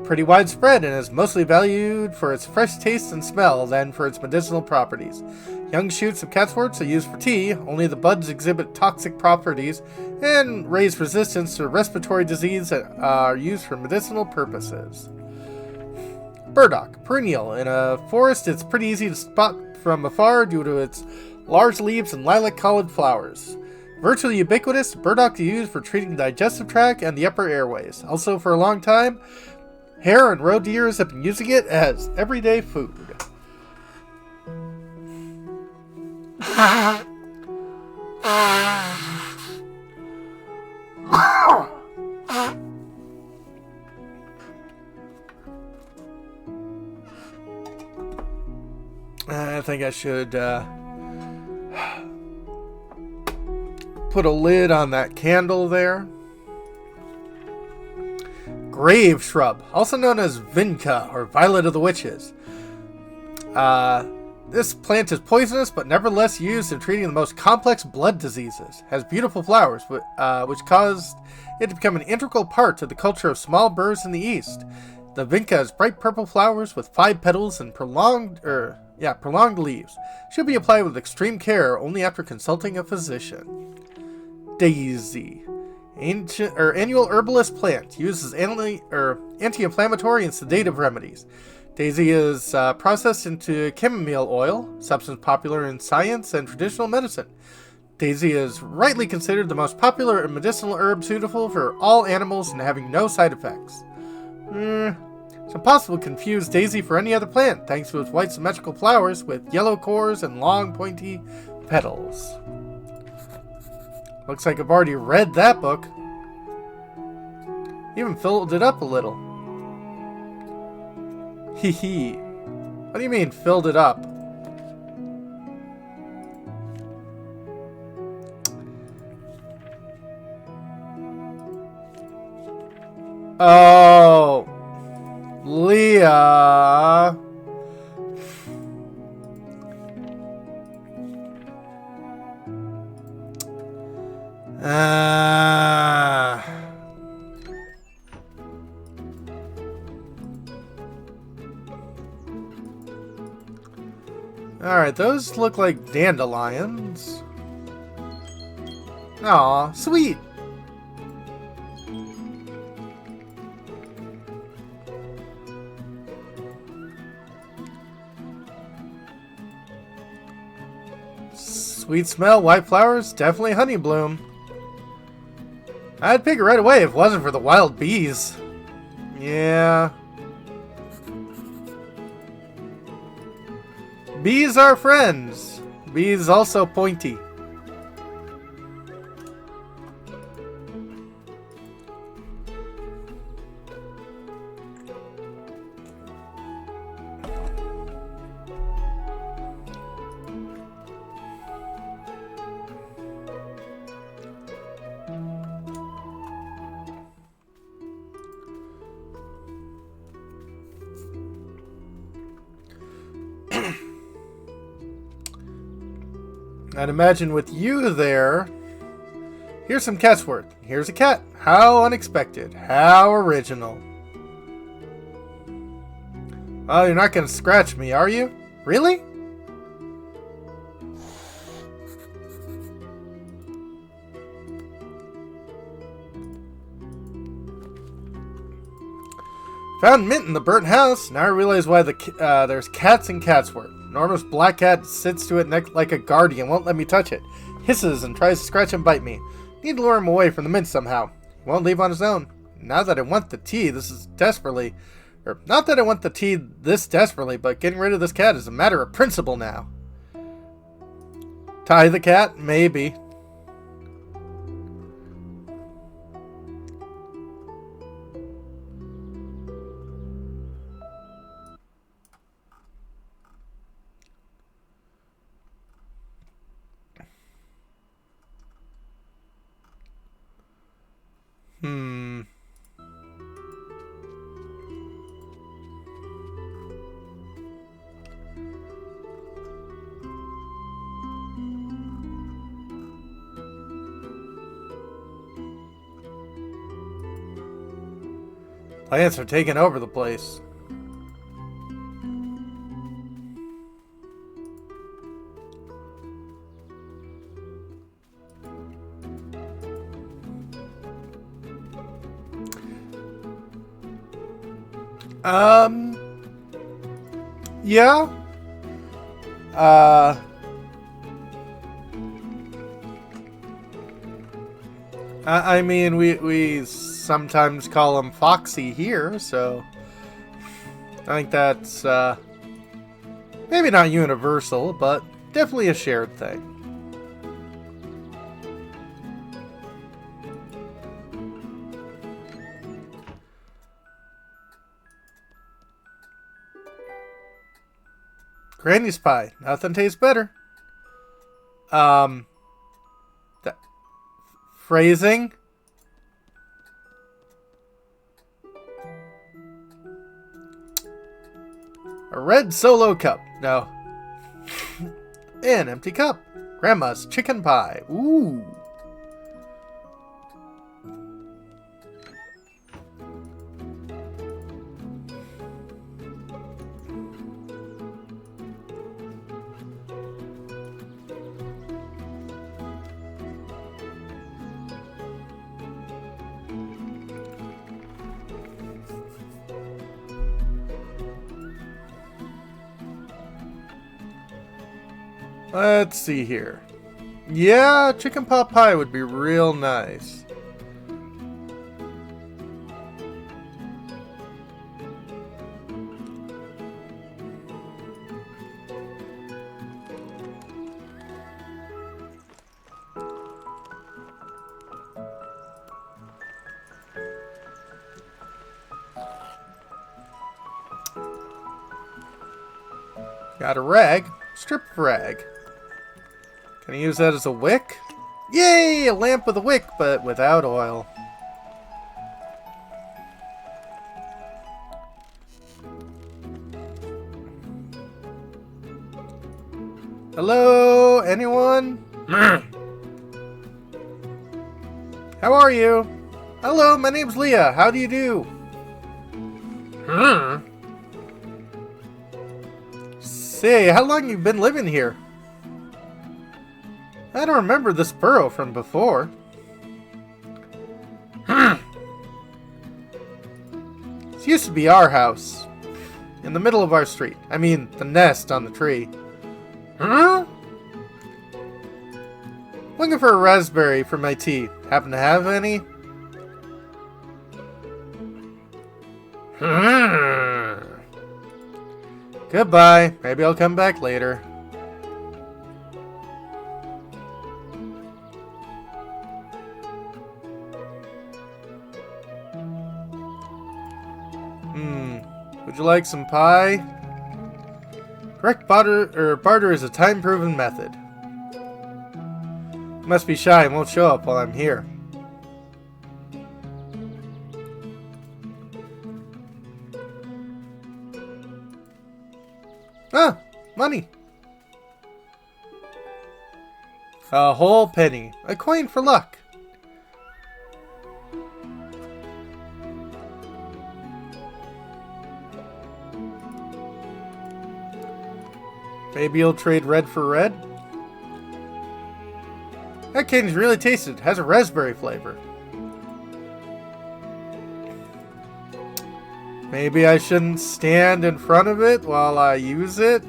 Pretty widespread and is mostly valued for its fresh taste and smell than for its medicinal properties. Young shoots of catsworth are used for tea, only the buds exhibit toxic properties and raise resistance to respiratory disease that are used for medicinal purposes. Burdock, perennial. In a forest, it's pretty easy to spot from afar due to its large leaves and lilac-colored flowers. Virtually ubiquitous, burdock is used for treating the digestive tract and the upper airways. Also, for a long time, hare and roe deers have been using it as everyday food. I think I should put a lid on that candle there. Grave shrub, also known as vinca or violet of the witches. This plant is poisonous but nevertheless used in treating the most complex blood diseases. Has beautiful flowers, which caused it to become an integral part of the culture of small birds in the east. The vinca has bright purple flowers with 5 petals and prolonged leaves. Should be applied with extreme care only after consulting a physician. Daisy. Annual herbalist plant, used as anti-inflammatory and sedative remedies. Daisy is processed into chamomile oil, substance popular in science and traditional medicine. Daisy is rightly considered the most popular and medicinal herb suitable for all animals and having no side effects. It's impossible to confuse Daisy for any other plant, thanks to its white symmetrical flowers with yellow cores and long pointy petals. Looks like I've already read that book. Even filled it up a little. Hee hee. What do you mean, filled it up? Oh, Leah. Alright, those look like dandelions. Aw, sweet. Sweet smell, white flowers, definitely honey bloom. I'd pick it right away if it wasn't for the wild bees. Yeah. Bees are friends. Bees also pointy. I'd imagine with you there, here's some catsworth. Here's a cat. How unexpected. How original. Oh, you're not going to scratch me, are you? Really? Found Mint in the burnt house. Now I realize why there's cats in Catsworth. Enormous black cat sits to it neck like a guardian, won't let me touch it. Hisses and tries to scratch and bite me. Need to lure him away from the Mint somehow. He won't leave on his own. Now that I want the tea, not that I want the tea this desperately, but getting rid of this cat is a matter of principle now. Tie the cat? Maybe. Plants are taking over the place. Yeah. I mean, we sometimes call him Foxy here, so I think that's maybe not universal, but definitely a shared thing. Granny's pie. Nothing tastes better. Phrasing. A red solo cup. No. An empty cup. Grandma's chicken pie. Ooh. Let's see here. Yeah, chicken pot pie would be real nice. Got a rag. Strip of rag. Can I use that as a wick? Yay! A lamp with a wick, but without oil. Hello? Anyone? How are you? Hello, my name's Leah. How do you do? Say, how long you been living here? I don't remember this burrow from before. This used to be our house. In the middle of our street. I mean, the nest on the tree. Looking for a raspberry for my tea. Happen to have any? Goodbye. Maybe I'll come back later. Would you like some pie? Correct barter is a time-proven method. You must be shy and won't show up while I'm here. Ah, money. A whole penny. A coin for luck. Maybe you'll trade red for red? That candy's really tasted. It has a raspberry flavor. Maybe I shouldn't stand in front of it while I use it?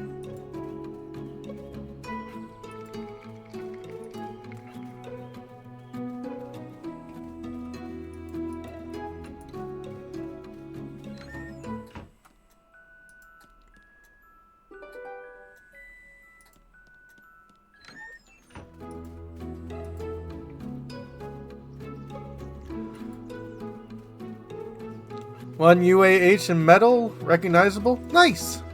One UAH in metal, recognizable. Nice!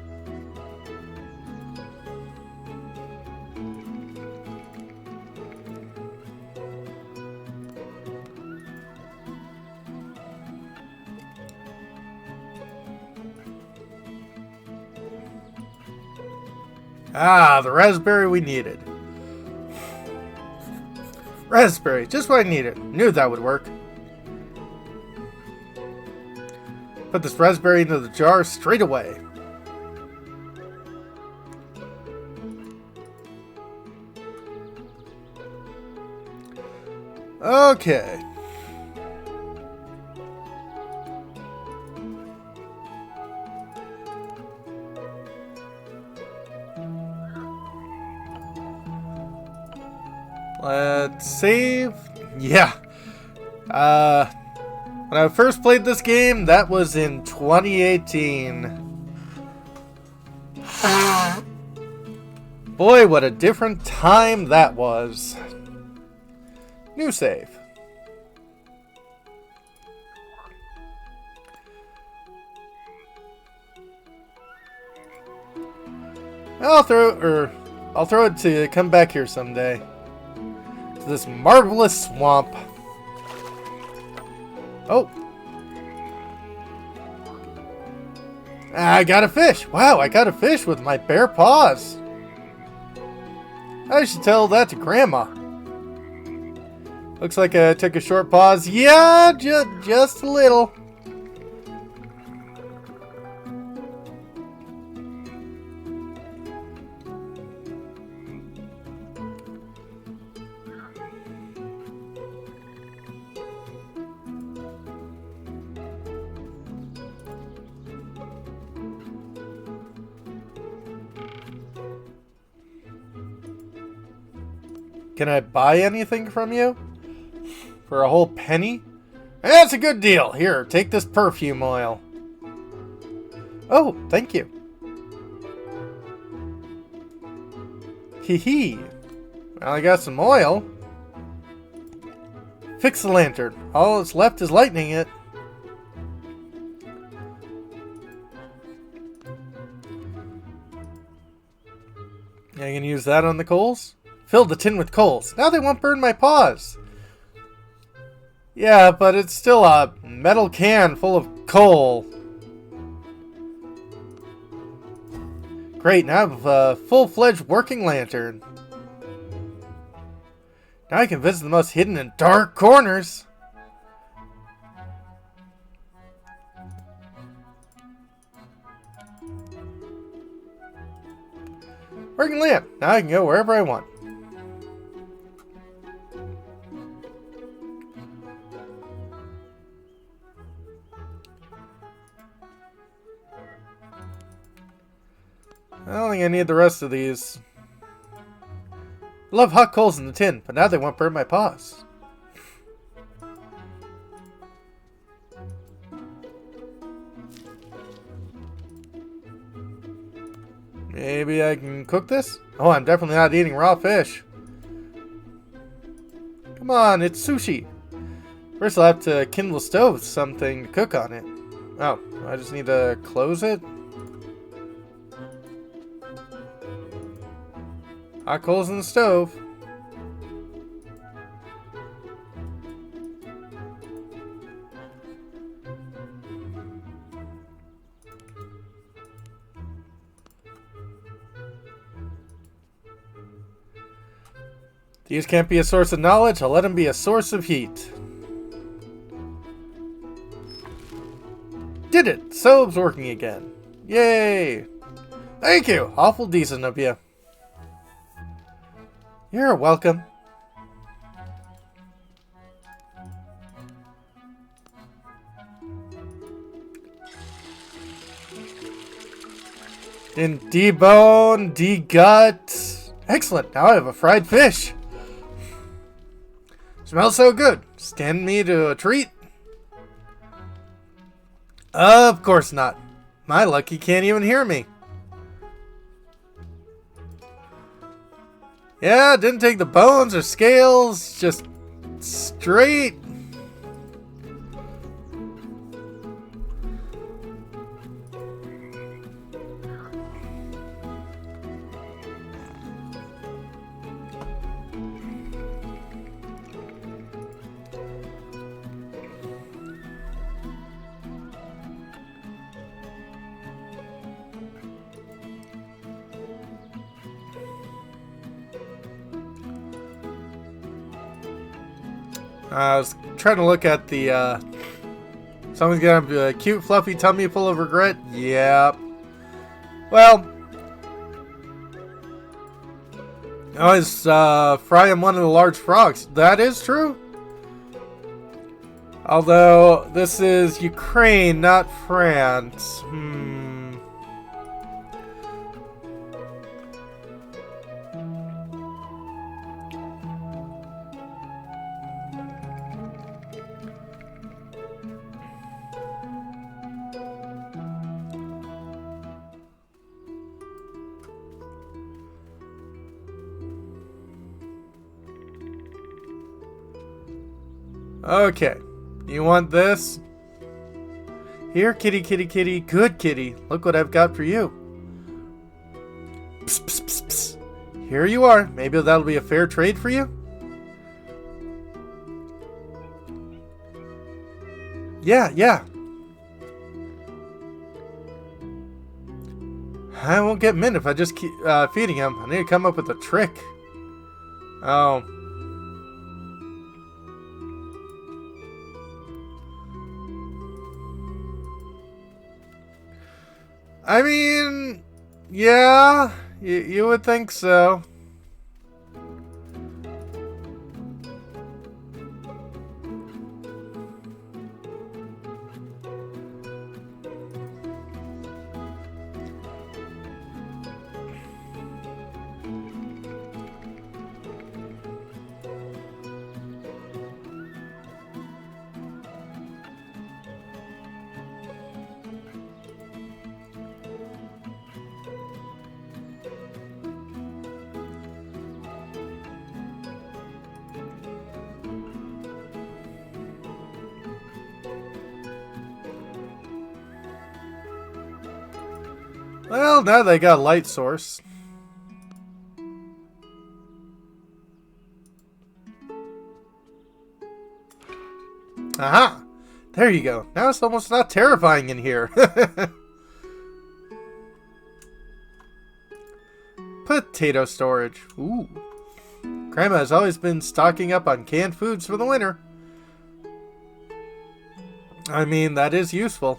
Ah, the raspberry we needed. Raspberry, just what I needed. Knew that would work. Put this raspberry into the jar straight away. Okay. Let's save. Yeah. When I first played this game, that was in 2018. Boy, what a different time that was. New save. I'll throw it to come back here someday. To this marvelous swamp. Oh. I got a fish. Wow, I got a fish with my bare paws. I should tell that to Grandma. Looks like I took a short pause. Yeah, just a little. Can I buy anything from you? For a whole penny? That's a good deal. Here, take this perfume oil. Oh, thank you. Hee hee. Well, I got some oil. Fix the lantern. All that's left is lighting it. I can use that on the coals? Filled the tin with coals. Now they won't burn my paws. Yeah, but it's still a metal can full of coal. Great, now I have a full-fledged working lantern. Now I can visit the most hidden and dark corners. Working lamp. Now I can go wherever I want. I don't think I need the rest of these. I love hot coals in the tin, but now they won't burn my paws. Maybe I can cook this? Oh, I'm definitely not eating raw fish. Come on, it's sushi. First I'll have to kindle a stove with something to cook on it. Oh, I just need to close it? Hot coals in the stove. These can't be a source of knowledge, I'll let them be a source of heat. Did it! Soap's working again. Yay! Thank you! Awful decent of you. You're welcome. Then debone, degut. Excellent. Now I have a fried fish. Smells so good. Stand me to a treat? Of course not. My luck, he can't even hear me. Yeah, didn't take the bones or scales, just straight. I was trying to look at the, someone's gonna have a cute fluffy tummy full of regret? Yeah. Well, I was frying one of the large frogs. That is true. Although, this is Ukraine, not France. Okay, you want this? Here, kitty, kitty, kitty, good kitty. Look what I've got for you. Psst, psst, psst, psst. Here you are. Maybe that'll be a fair trade for you? Yeah. I won't get mint if I just keep feeding him. I need to come up with a trick. Oh. I mean, yeah, you would think so. Well, now they got a light source. Aha! There you go. Now it's almost not terrifying in here. Potato storage. Ooh. Grandma has always been stocking up on canned foods for the winter. I mean, that is useful.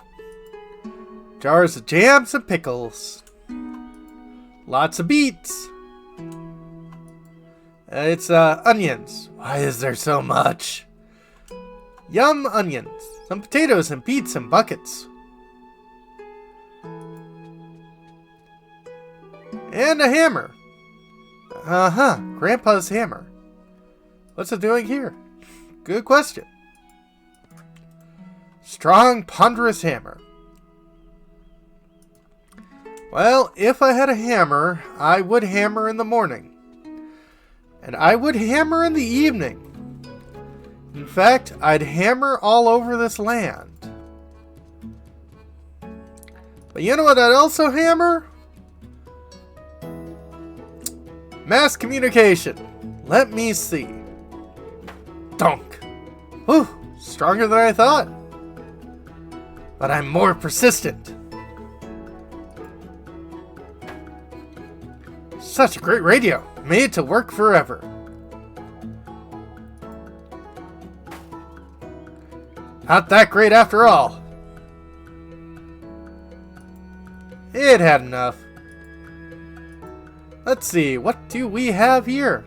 Jars of jams and pickles. Lots of beets. It's onions. Why is there so much? Yum onions. Some potatoes and beets in buckets. And a hammer. Grandpa's hammer. What's it doing here? Good question. Strong, ponderous hammer. Well, if I had a hammer, I would hammer in the morning. And I would hammer in the evening. In fact, I'd hammer all over this land. But you know what I'd also hammer? Mass communication. Let me see. Donk. Whew, stronger than I thought. But I'm more persistent. Such a great radio, made to work forever. Not that great after all. It had enough. Let's see, what do we have here?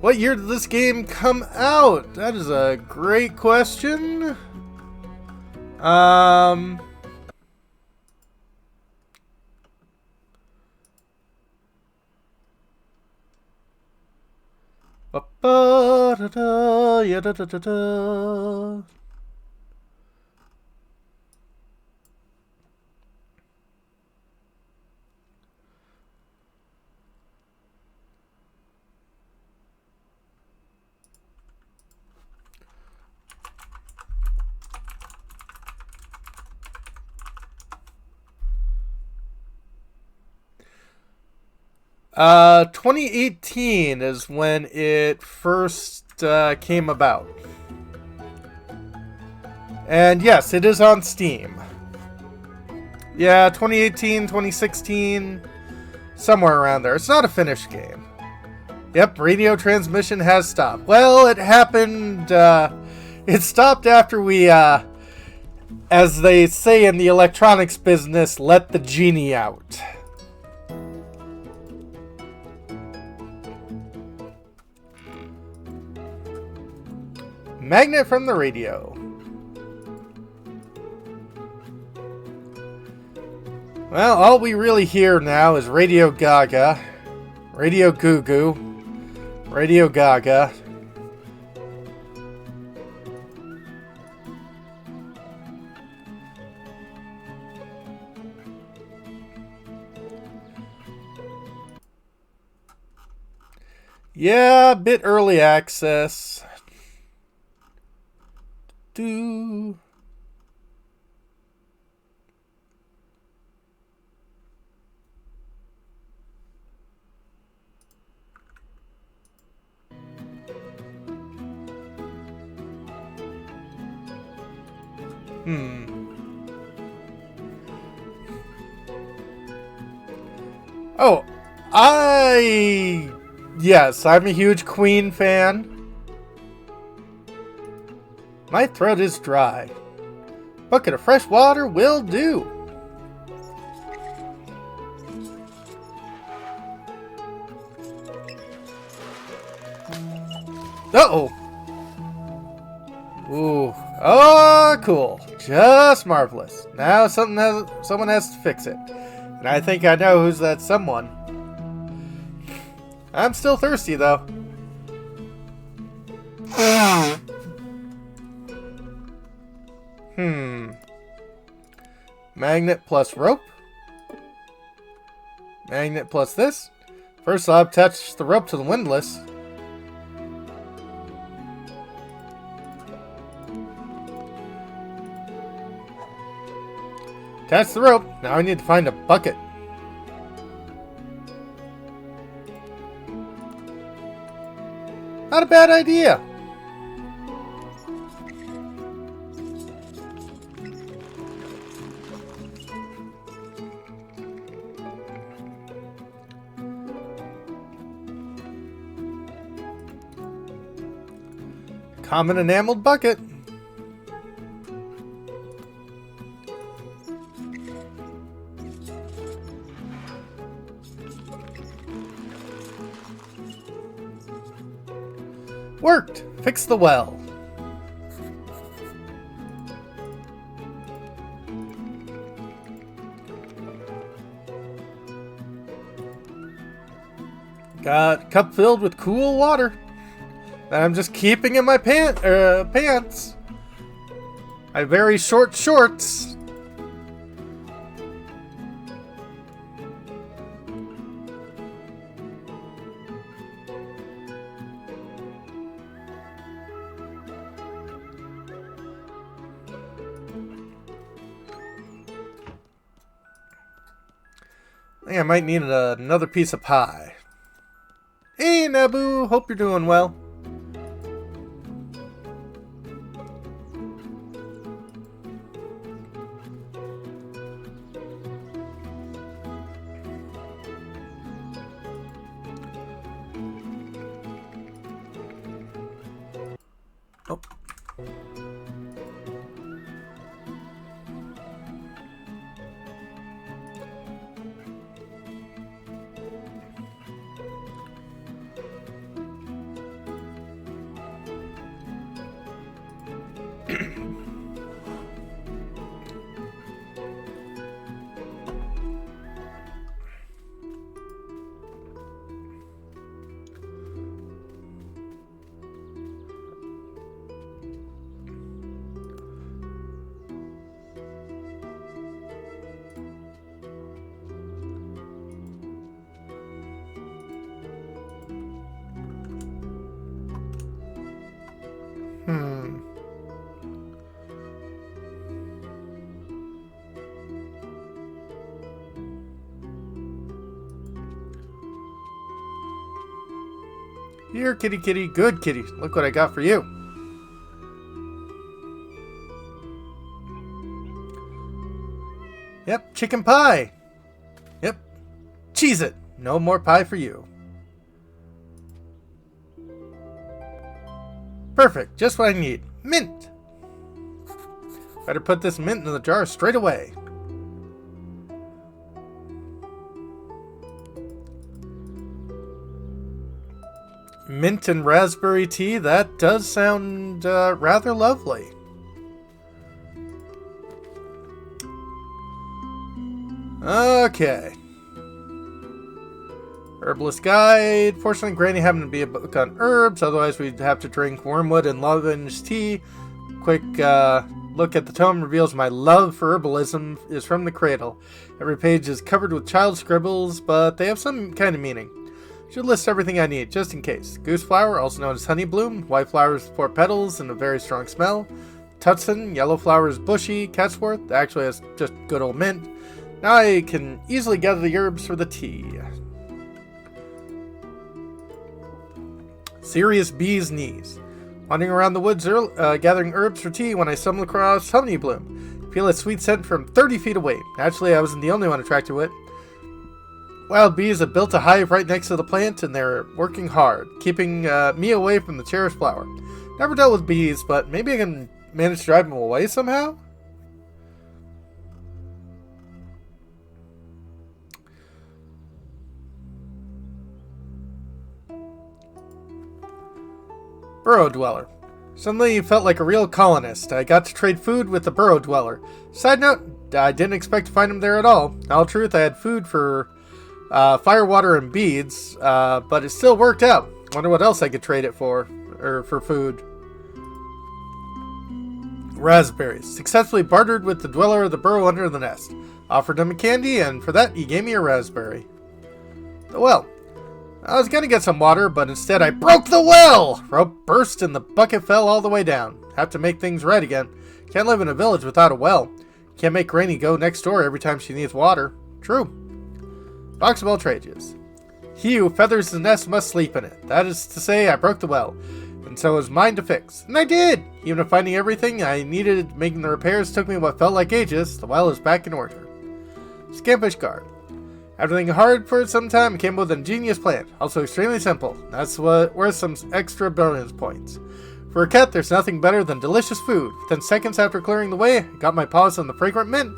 What year did this game come out? That is a great question. Ba-ba-da-da, 2018 is when it first came about. And yes, it is on Steam. Yeah, 2018, 2016, somewhere around there. It's not a finished game. Yep, radio transmission has stopped. Well, it happened, it stopped after we, as they say in the electronics business, let the genie out. Magnet from the radio. Well, all we really hear now is Radio Gaga, Radio Goo Goo, Radio Gaga. Yeah, a bit early access. Do. Oh, yes, I'm a huge Queen fan. My throat is dry. Bucket of fresh water will do. Uh-oh. Ooh. Oh, cool. Just marvelous. Now someone has to fix it. And I think I know who's that someone. I'm still thirsty, though. Magnet plus rope. Magnet plus this. First I'll attach the rope to the windlass. Attach the rope. Now I need to find a bucket. Not a bad idea. Common enameled bucket. Worked! Fix the well. Got a cup filled with cool water that I'm just keeping in my pants. My very short shorts. I think I might need another piece of pie. Hey, Naboo! Hope you're doing well. Oh. Here, kitty kitty, good kitty. Look what I got for you. Yep, chicken pie. Yep, cheese it. No more pie for you. Perfect, just what I need. Mint. Better put this mint in the jar straight away. Mint and raspberry tea, that does sound rather lovely. Okay. Herbalist Guide. Fortunately, Granny happened to be a book on herbs, otherwise we'd have to drink wormwood and lavender tea. Quick look at the tome reveals my love for herbalism is from the cradle. Every page is covered with child scribbles, but they have some kind of meaning. Should list everything I need, just in case. Goose flower, also known as honey bloom. White flowers with 4 petals and a very strong smell. Tutson, yellow flowers bushy. Catsworth, actually has just good old mint. Now I can easily gather the herbs for the tea. Serious bee's knees. Wandering around the woods gathering herbs for tea when I stumbled across honey bloom. Feel its sweet scent from 30 feet away. Naturally, I wasn't the only one attracted to it. Wild bees have built a hive right next to the plant, and they're working hard, keeping me away from the cherished flower. Never dealt with bees, but maybe I can manage to drive them away somehow? Burrow Dweller. Suddenly felt like a real colonist. I got to trade food with the Burrow Dweller. Side note, I didn't expect to find him there at all. In all truth, I had food for fire, water, and beads, but it still worked out. Wonder what else I could trade it for food. Raspberries. Successfully bartered with the dweller of the burrow under the nest. Offered him a candy, and for that, he gave me a raspberry. The well. I was gonna get some water, but instead I broke the well! Rope burst and the bucket fell all the way down. Have to make things right again. Can't live in a village without a well. Can't make Granny go next door every time she needs water. True. Box of outrageous. He who feathers the nest must sleep in it. That is to say, I broke the well, and so it was mine to fix. And I did! Even if finding everything I needed making the repairs took me what felt like ages, the well is back in order. Scampish Guard. After thinking hard for some time, I came up with an ingenious plan. Also extremely simple. That's what worth some extra bonus points. For a cat, there's nothing better than delicious food. Within seconds after clearing the way, I got my paws on the fragrant mint.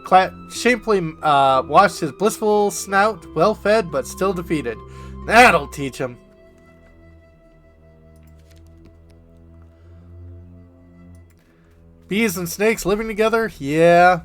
Clat shamefully washed his blissful snout, well fed but still defeated. That'll teach him. Bees and snakes living together? Yeah.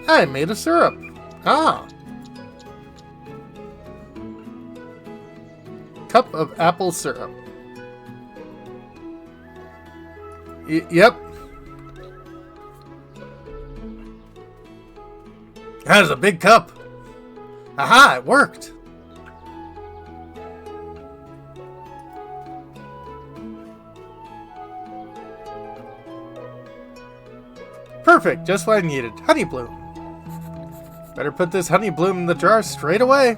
I made a syrup. Ah. Cup of apple syrup. Yep. That is a big cup. Aha, it worked. Perfect, just what I needed. Honey bloom. Better put this honey bloom in the jar straight away.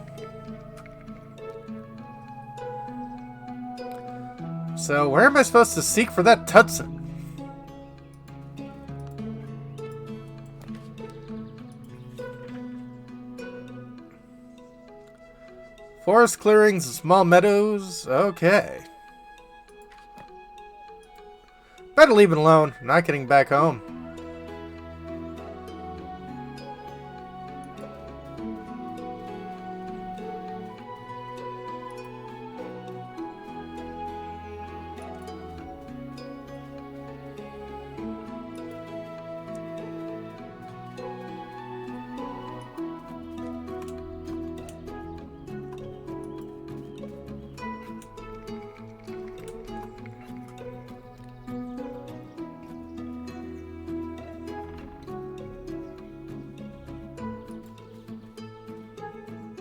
So, where am I supposed to seek for that Tutson? Forest clearings and small meadows. Okay. Better leave it alone. I'm not getting back home.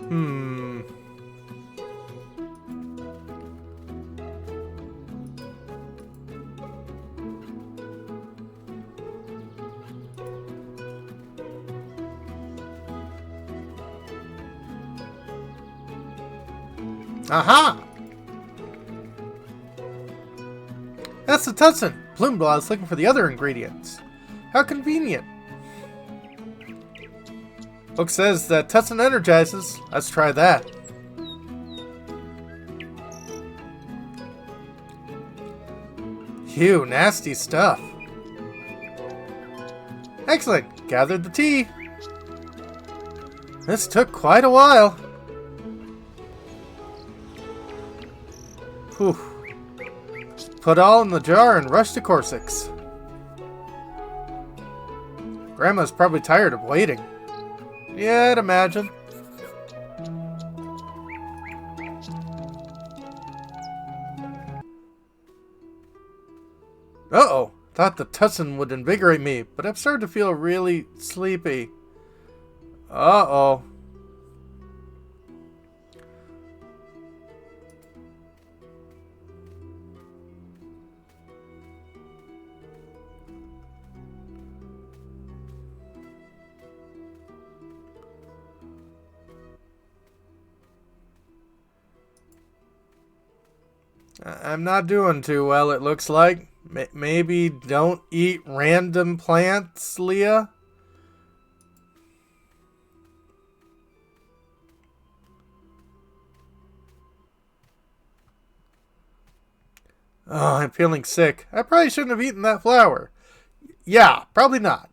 Hmm. Aha! That's the Tutson! Bloomblaw is looking for the other ingredients. How convenient. Book says that Tutson energizes. Let's try that. Phew, nasty stuff. Excellent. Gathered the tea. This took quite a while. Whew. Put all in the jar and rush to Corsics. Grandma's probably tired of waiting. Yeah, I'd imagine. Uh-oh. Thought the tussin would invigorate me, but I'm starting to feel really sleepy. Uh-oh. I'm not doing too well, it looks like. Maybe don't eat random plants, Leah? Oh, I'm feeling sick. I probably shouldn't have eaten that flower. Yeah, probably not.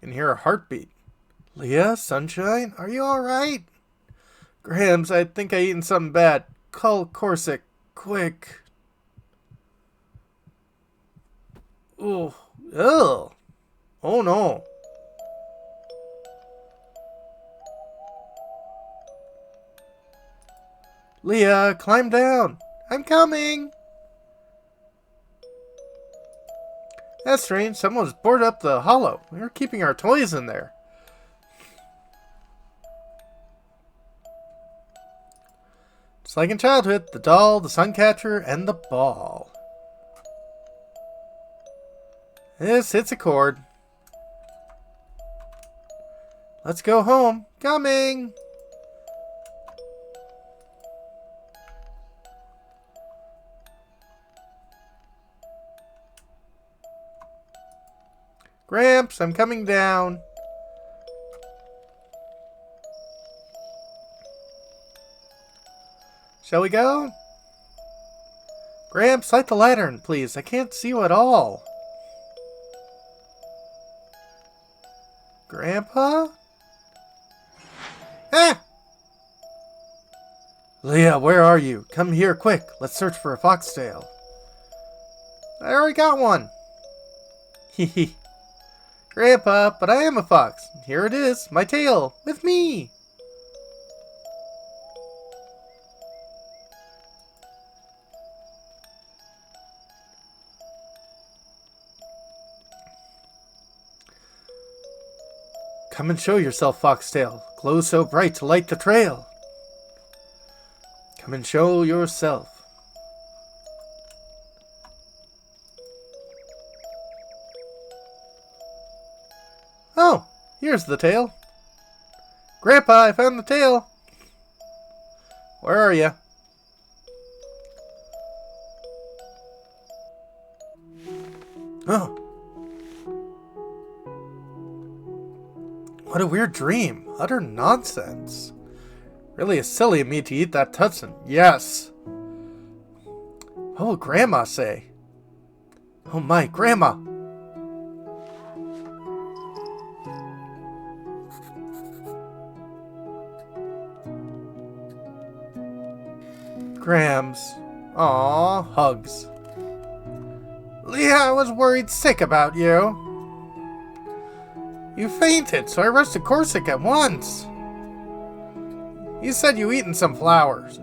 Can hear a heartbeat. Leah, Sunshine, are you alright? Grams, I think I eaten something bad. Call Corsic, quick. Ooh, ugh. Oh no. Leah, climb down. I'm coming. That's strange. Someone's boarded up the hollow. We were keeping our toys in there. Just like in childhood, the doll, the suncatcher, and the ball. This hits a chord. Let's go home. Coming! Gramps, I'm coming down. Shall we go? Gramps, light the lantern, please. I can't see you at all. Grandpa? Ah! Leah, where are you? Come here, quick. Let's search for a FoxTail. I already got one. Hehe. Grandpa, but I am a fox. Here it is, my tail, with me. Come and show yourself, FoxTail. Glow so bright to light the trail. Come and show yourself. Oh, here's the tail. Grandpa, I found the tail. Where are you? Oh. What a weird dream. Utter nonsense. Really is silly of me to eat that Tutson. Yes. What will Grandma say? Oh my, Grandma. Grams. Aw, hugs. Leah, I was worried sick about you. You fainted, so I rushed to Corsic at once. You said you eaten some flowers.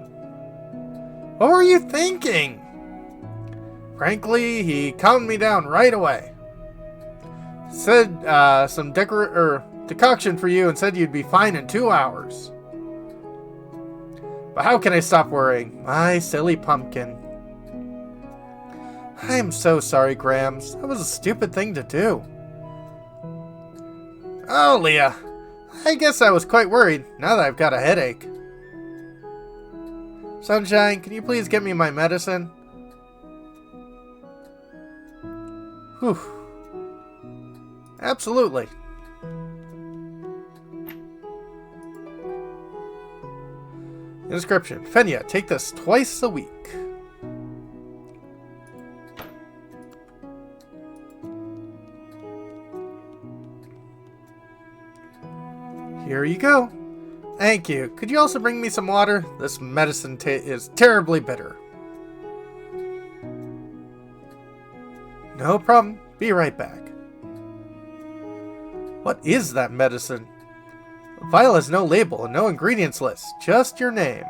What were you thinking? Frankly, he calmed me down right away. Said some decoction for you and said you'd be fine in 2 hours. But how can I stop worrying? My silly pumpkin. I am so sorry, Grams. That was a stupid thing to do. Oh, Leah. I guess I was quite worried, now that I've got a headache. Sunshine, can you please get me my medicine? Whew. Absolutely. Inscription. Fenya, take this twice a week. Here you go. Thank you. Could you also bring me some water? This medicine is terribly bitter. No problem. Be right back. What is that medicine? The vial has no label and no ingredients list. Just your name.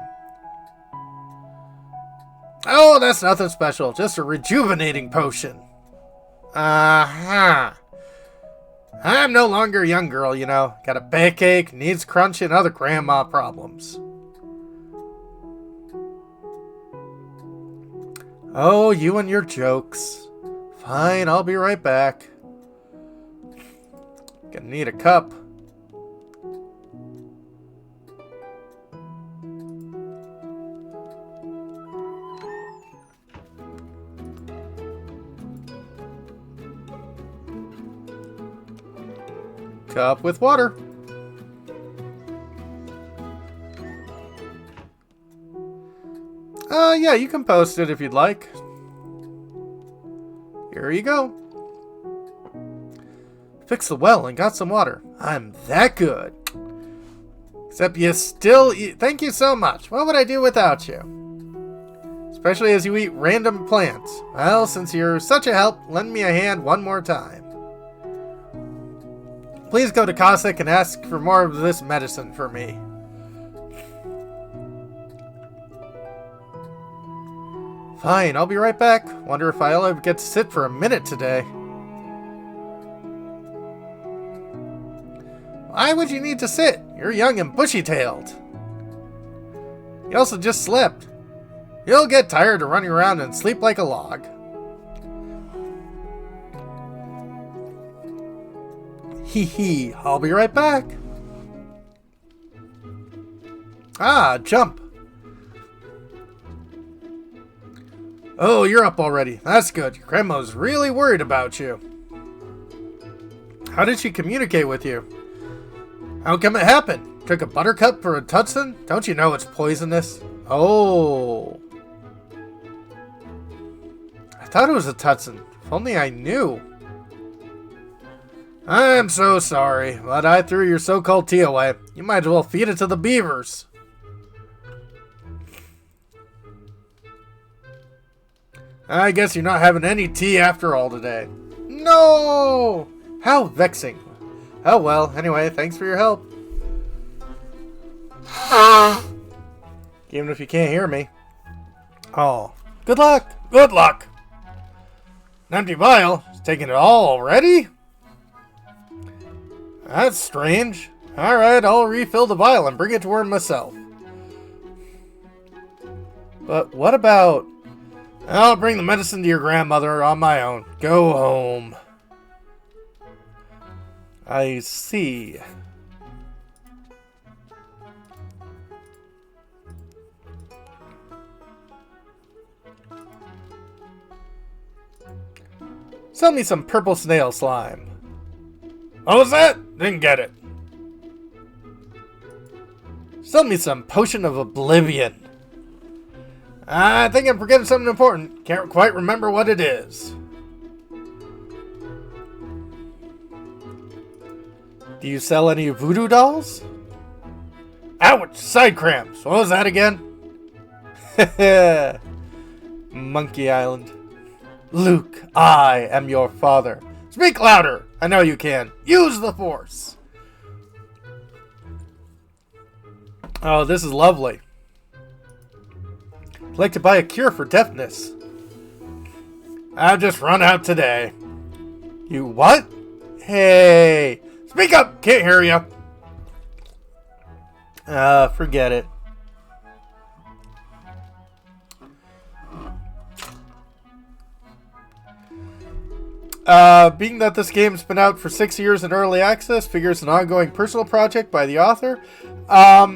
Oh, that's nothing special. Just a rejuvenating potion. Uh-huh. I'm no longer a young girl, you know. Got a backache, needs crunch, and other grandma problems. Oh, you and your jokes. Fine, I'll be right back. Gonna need a cup. Cup with water. Yeah, you can post it if you'd like. Here you go. Fixed the well and got some water. I'm that good. Except you still eat. Thank you so much. What would I do without you? Especially as you eat random plants. Well, since you're such a help, lend me a hand one more time. Please go to Cossack and ask for more of this medicine for me. Fine, I'll be right back. Wonder if I'll ever get to sit for a minute today. Why would you need to sit? You're young and bushy-tailed. You also just slept. You'll get tired of running around and sleep like a log. Hee hee, I'll be right back. Ah, jump. Oh, you're up already. That's good. Your grandma's really worried about you. How did she communicate with you? How come it happened? Took a buttercup for a Tutson? Don't you know it's poisonous? Oh. I thought it was a Tutson. If only I knew. I'm so sorry, but I threw your so-called tea away. You might as well feed it to the beavers. I guess you're not having any tea after all today. No! How vexing. Oh well, anyway, thanks for your help. Even if you can't hear me. Oh, good luck! Good luck! An empty vial? It's taking it all already? That's strange. Alright, I'll refill the vial and bring it to her myself. But what about... I'll bring the medicine to your grandmother on my own. Go home. I see. Sell me some purple snail slime. What was that? Didn't get it. Sell me some potion of oblivion. I think I'm forgetting something important. Can't quite remember what it is. Do you sell any voodoo dolls? Ouch! Side cramps. What was that again? Monkey Island. Luke, I am your father. Speak louder. I know you can. Use the Force. Oh, this is lovely. I'd like to buy a cure for deafness. I've just run out today. You what? Hey! Speak up! Can't hear you. Forget it. Being that this game's been out for 6 years in early access, figures an ongoing personal project by the author. A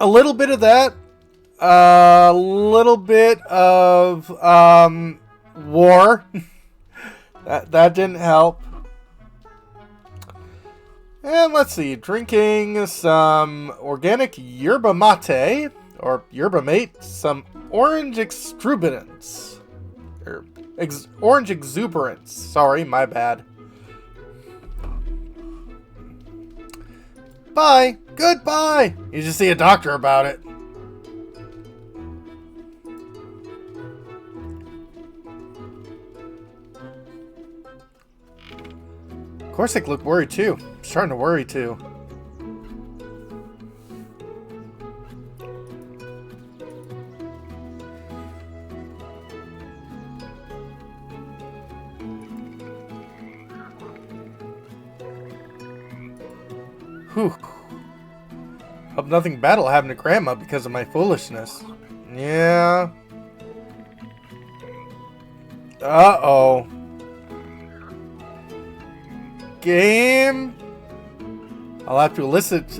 little bit of that. A little bit of war. that didn't help. And let's see, drinking some organic yerba mate, or yerba mate, some orange exuberance. Orange exuberance. Sorry, my bad. Bye. Goodbye. You should see a doctor about it. Corsic looked worried too. I'm starting to worry too. Whew. Hope nothing bad will happen to Grandma because of my foolishness. Yeah. Uh-oh. Game. I'll have to elicit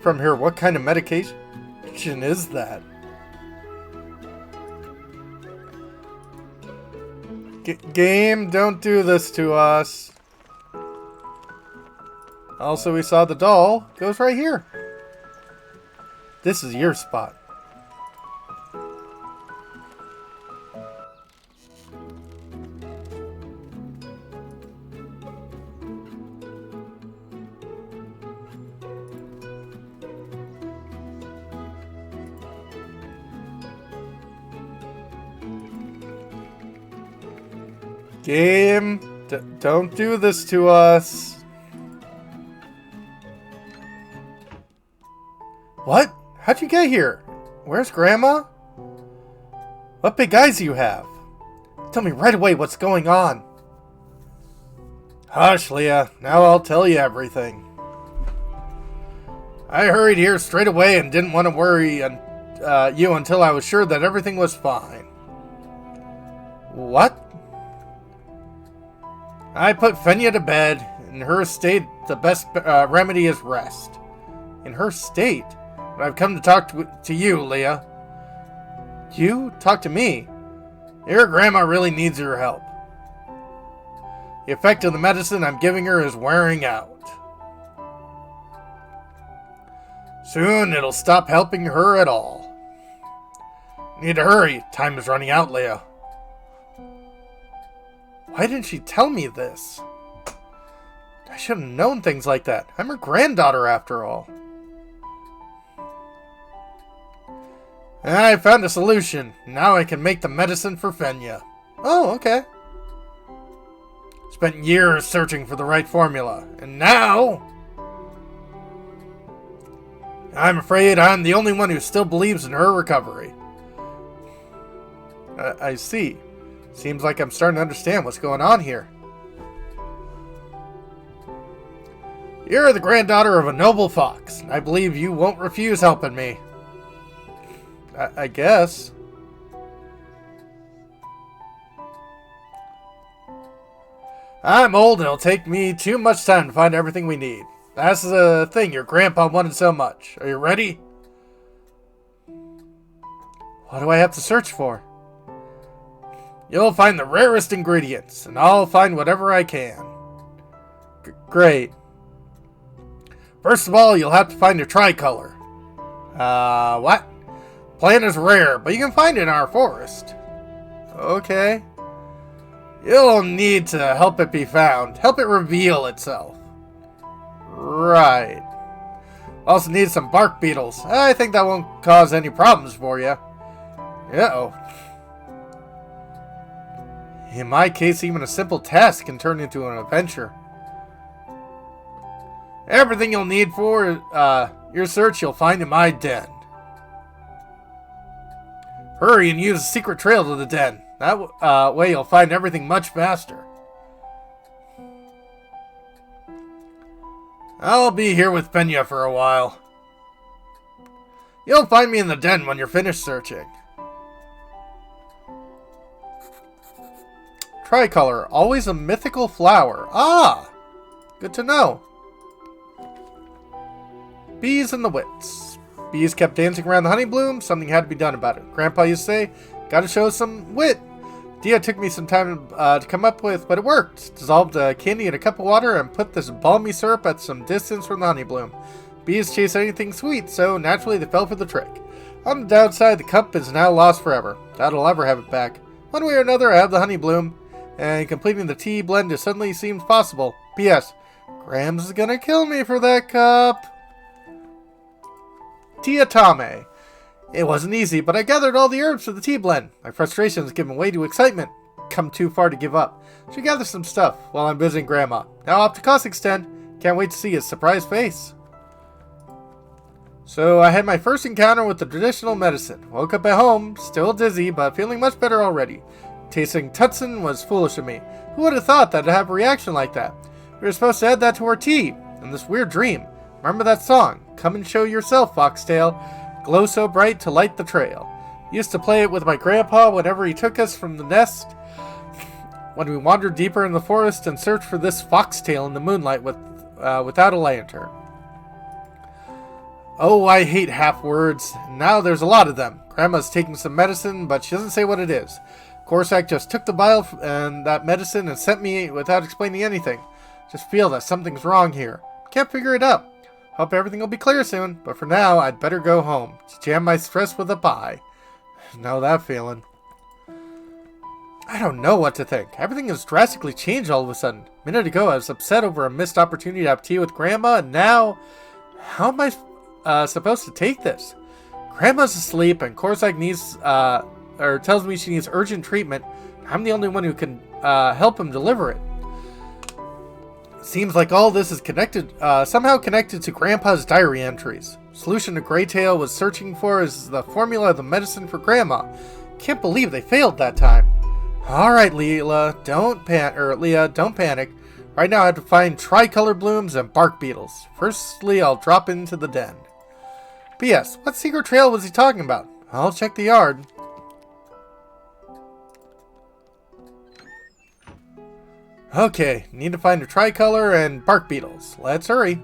from her what kind of medication is that? Game, don't do this to us. Also, we saw the doll goes right here. This is your spot. Game, don't do this to us. What? How'd you get here? Where's Grandma? What big eyes do you have? Tell me right away what's going on. Hush, Leah. Now I'll tell you everything. I hurried here straight away and didn't want to worry you until I was sure that everything was fine. What? I put Fenya to bed. In her state, the best remedy is rest. In her state? But I've come to talk to you, Leah. You? Talk to me? Your grandma really needs your help. The effect of the medicine I'm giving her is wearing out. Soon it'll stop helping her at all. Need to hurry. Time is running out, Leah. Why didn't she tell me this? I should have known things like that. I'm her granddaughter after all. I found a solution. Now I can make the medicine for Fenya. Oh, okay. Spent years searching for the right formula. And now... I'm afraid I'm the only one who still believes in her recovery. I see. Seems like I'm starting to understand what's going on here. You're the granddaughter of a noble fox. I believe you won't refuse helping me. I guess. I'm old and it'll take me too much time to find everything we need. That's the thing your grandpa wanted so much. Are you ready? What do I have to search for? You'll find the rarest ingredients, and I'll find whatever I can. Great. First of all, you'll have to find a tricolor. What? Plant is rare, but you can find it in our forest. Okay. You'll need to help it be found. Help it reveal itself. Right. Also need some bark beetles. I think that won't cause any problems for you. Uh-oh. In my case, even a simple task can turn into an adventure. Everything you'll need for your search you'll find in my den. Hurry and use the secret trail to the den. That way you'll find everything much faster. I'll be here with Pena for a while. You'll find me in the den when you're finished searching. Tricolor, always a mythical flower. Ah! Good to know. Bees and the wits. Bees kept dancing around the honey bloom. Something had to be done about it. Grandpa used to say, gotta show some wit. Dia took me some time to come up with, but it worked. Dissolved candy in a cup of water and put this balmy syrup at some distance from the honey bloom. Bees chase anything sweet, so naturally they fell for the trick. On the downside, the cup is now lost forever. Doubt I'll ever have it back. One way or another, I have the honey bloom, and completing the tea blend just suddenly seems possible. P.S. Grams is gonna kill me for that cup. Tia Tame. It wasn't easy, but I gathered all the herbs for the tea blend. My frustration has given way to excitement. Come too far to give up. Should gather some stuff while I'm visiting Grandma. Now off to Kazakhstan. Can't wait to see his surprised face. So I had my first encounter with the traditional medicine. Woke up at home, still dizzy, but feeling much better already. Tasting Tutsin was foolish of me. Who would have thought that I'd have a reaction like that? We were supposed to add that to our tea. In this weird dream. Remember that song? Come and show yourself, Foxtail. Glow so bright to light the trail. Used to play it with my grandpa whenever he took us from the nest. When we wandered deeper in the forest and searched for this foxtail in the moonlight without a lantern. Oh, I hate half words. Now there's a lot of them. Grandma's taking some medicine, but she doesn't say what it is. Corsac just took the vial and that medicine and sent me without explaining anything. Just feel that something's wrong here. Can't figure it out. Hope everything will be clear soon, but for now, I'd better go home. Jam my stress with a pie. Know that feeling. I don't know what to think. Everything has drastically changed all of a sudden. A minute ago, I was upset over a missed opportunity to have tea with Grandma, and now... How am I supposed to take this? Grandma's asleep, and Corsac needs, tells me she needs urgent treatment. I'm the only one who can help him deliver it. Seems like all this is connected, somehow connected to Grandpa's diary entries. Solution to Greytail was searching for is the formula of the medicine for Grandma. Can't believe they failed that time. Alright, Leah, don't panic. Right now I have to find tricolor blooms and bark beetles. Firstly, I'll drop into the den. P.S. What secret trail was he talking about? I'll check the yard. Okay, need to find a tricolor and bark beetles. Let's hurry.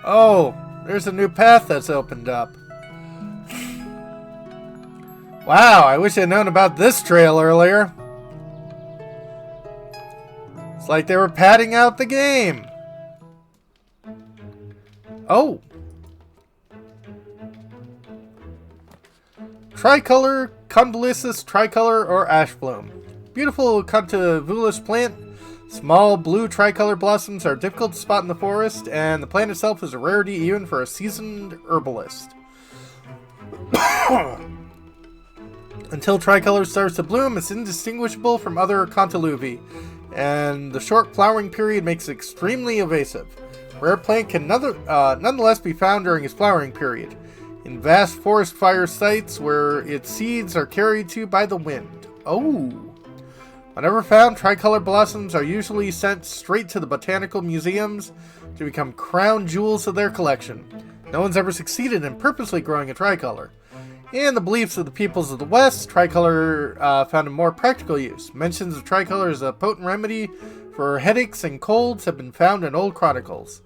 Oh, there's a new path that's opened up. Wow, I wish I'd known about this trail earlier. It's like they were padding out the game. Oh. Tricolor, convolutus, tricolor, or ash bloom. Beautiful convolvulus plant. Small blue tricolor blossoms are difficult to spot in the forest, and the plant itself is a rarity even for a seasoned herbalist. Until tricolor starts to bloom, it's indistinguishable from other convolvuli, and the short flowering period makes it extremely evasive. Rare plant can nonetheless be found during its flowering period, in vast forest fire sites where its seeds are carried to by the wind. Oh! Whenever found, tricolor blossoms are usually sent straight to the botanical museums to become crown jewels of their collection. No one's ever succeeded in purposely growing a tricolor. In the beliefs of the peoples of the West, tricolor found a more practical use. Mentions of tricolor as a potent remedy for headaches and colds have been found in old chronicles.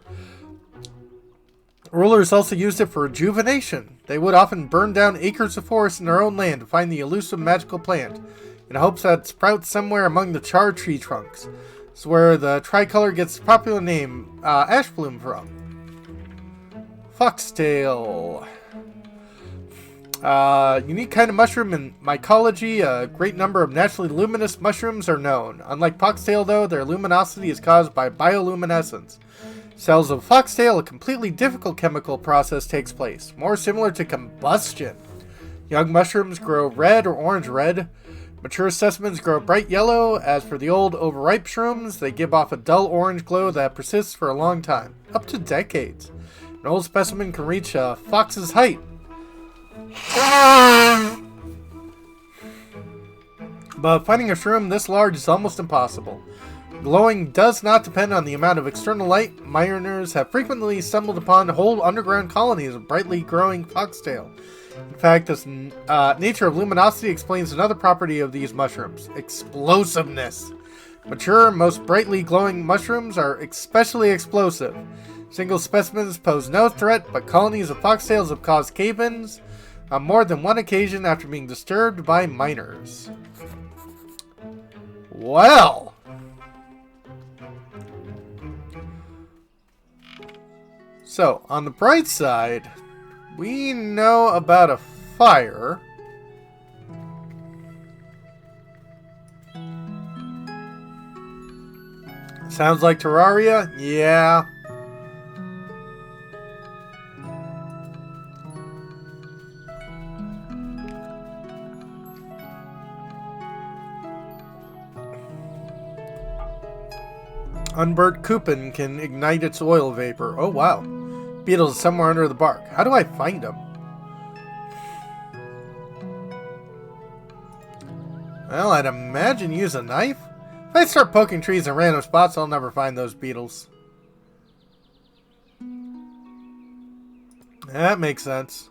Rulers also used it for rejuvenation. They would often burn down acres of forest in their own land to find the elusive magical plant, in hopes that it sprouts somewhere among the charred tree trunks. It's where the tricolor gets the popular name ash bloom from. Foxtail. Unique kind of mushroom in mycology. A great number of naturally luminous mushrooms are known. Unlike foxtail, though, their luminosity is caused by bioluminescence. Cells of foxtail, a completely difficult chemical process takes place, more similar to combustion. Young mushrooms grow red or orange-red. Mature specimens grow bright yellow. As for the old, overripe shrooms, they give off a dull orange glow that persists for a long time, up to decades. An old specimen can reach a fox's height. But finding a shroom this large is almost impossible. Glowing does not depend on the amount of external light. Miners have frequently stumbled upon whole underground colonies of brightly growing foxtail. In fact, this nature of luminosity explains another property of these mushrooms: explosiveness. Mature, most brightly glowing mushrooms are especially explosive. Single specimens pose no threat, but colonies of foxtails have caused cave-ins on more than one occasion after being disturbed by miners. Well, so on the bright side, we know about a fire. Sounds like Terraria? Yeah. Unburnt Coupon can ignite its oil vapor. Oh, wow. Beetles somewhere under the bark. How do I find them? Well, I'd imagine use a knife. If I start poking trees in random spots, I'll never find those beetles. That makes sense.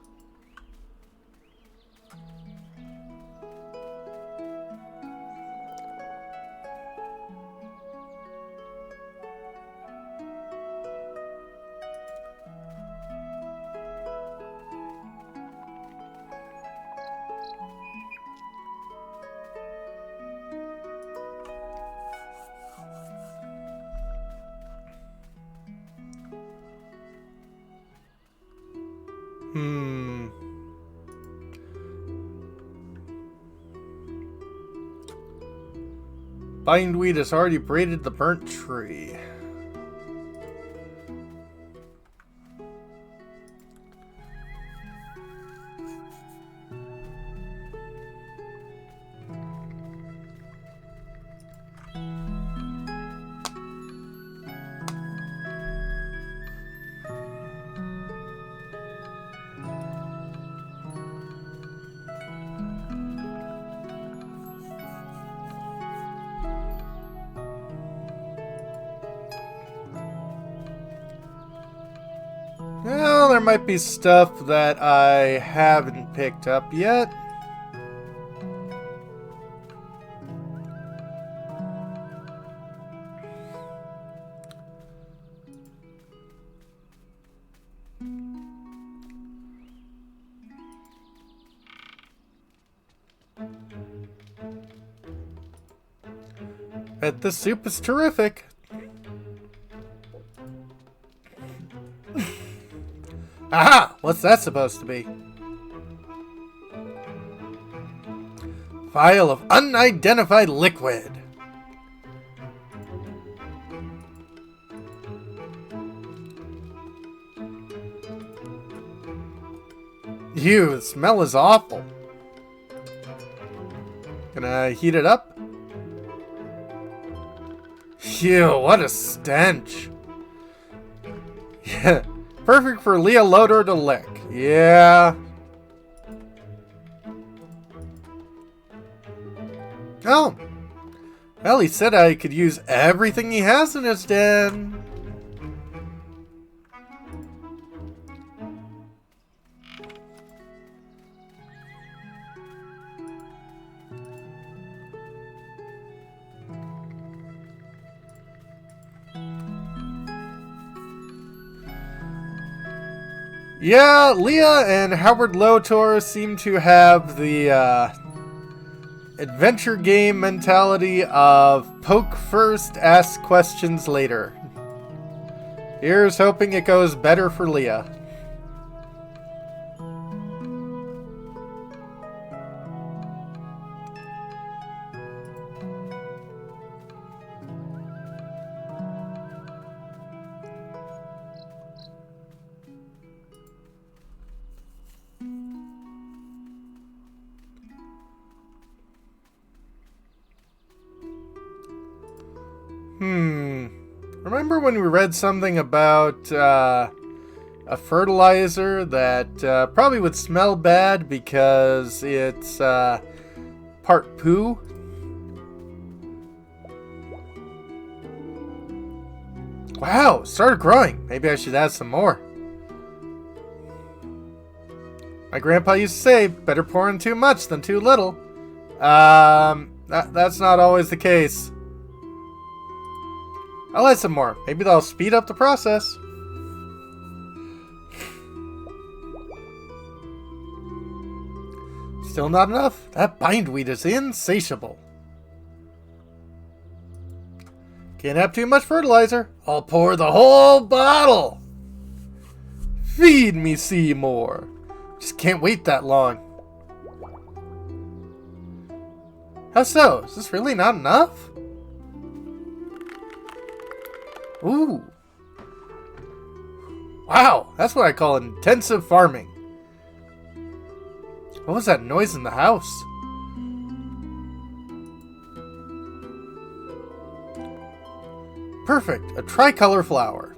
Bindweed has already braided the burnt tree. Well, there might be stuff that I haven't picked up yet. Bet this soup is terrific. Aha! What's that supposed to be? Vial of unidentified liquid. Ew, the smell is awful. Gonna heat it up? Ew, what a stench. Yeah. Perfect for Leah Loader to lick. Yeah. Oh. Well, he said I could use everything he has in his den. Yeah, Leah and Howard Lotor seem to have the adventure game mentality of poke first, ask questions later. Here's hoping it goes better for Leah. Remember when we read something about a fertilizer that probably would smell bad because it's part poo? Wow, it started growing. Maybe I should add some more. My grandpa used to say, better pour in too much than too little. That's not always the case. I'll add some more. Maybe that'll speed up the process. Still not enough? That bindweed is insatiable. Can't have too much fertilizer. I'll pour the whole bottle. Feed me, Seymour. Just can't wait that long. How so? Is this really not enough? Ooh. Wow, that's what I call intensive farming. What was that noise in the house? Perfect, a tricolor flower.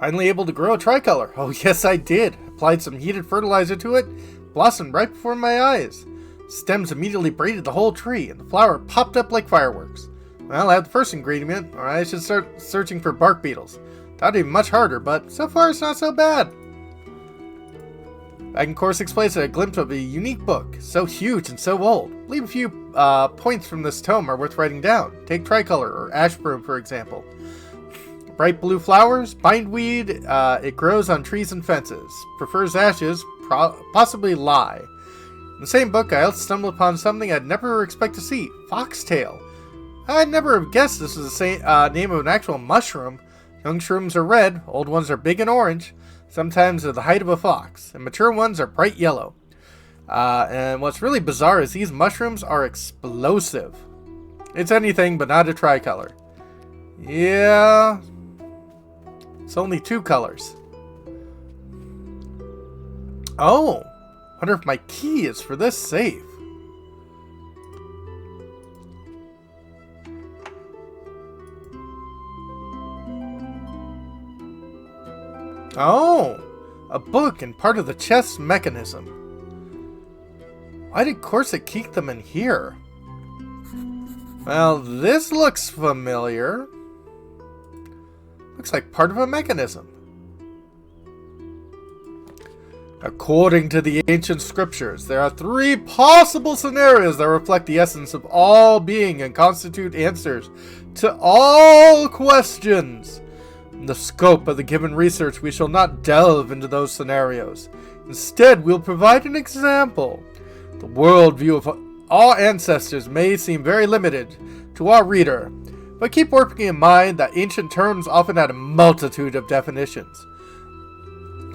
Finally able to grow a tricolor. Oh yes, I did. Applied some heated fertilizer to it. Blossomed right before my eyes. Stems immediately braided the whole tree, and the flower popped up like fireworks. Well, I have the first ingredient, or I should start searching for bark beetles. That'd be much harder, but so far it's not so bad. Back in Course Explains, a glimpse of a unique book, so huge and so old. I believe a few points from this tome are worth writing down. Take tricolor or ash broom, for example. Bright blue flowers, bindweed, it grows on trees and fences. Prefers ashes, possibly lye. In the same book, I also stumbled upon something I'd never expect to see. FoxTail. I'd never have guessed this was the name of an actual mushroom. Young shrooms are red, old ones are big and orange. Sometimes they're the height of a fox, and mature ones are bright yellow. And what's really bizarre is these mushrooms are explosive. It's anything but not a tricolor. Yeah, it's only two colors. Oh, wonder if my key is for this safe. Oh, a book and part of the chess mechanism. Why did Corset keep them in here? Well, this looks familiar. Looks like part of a mechanism. According to the ancient scriptures, there are 3 possible scenarios that reflect the essence of all being and constitute answers to all questions. In the scope of the given research, we shall not delve into those scenarios. Instead, we'll provide an example. The worldview of all ancestors may seem very limited to our reader, but keep working in mind that ancient terms often had a multitude of definitions.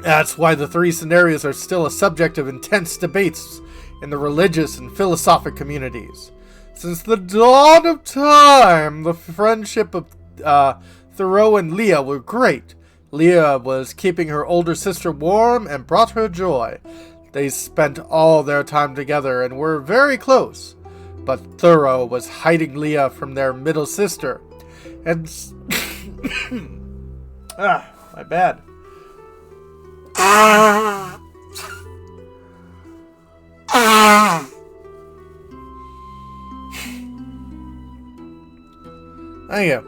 That's why the 3 scenarios are still a subject of intense debates in the religious and philosophic communities. Since the dawn of time, the friendship of Thoreau and Leah were great. Leah was keeping her older sister warm and brought her joy. They spent all their time together and were very close. But Thoreau was hiding Leah from their middle sister. And... my bad. There you go.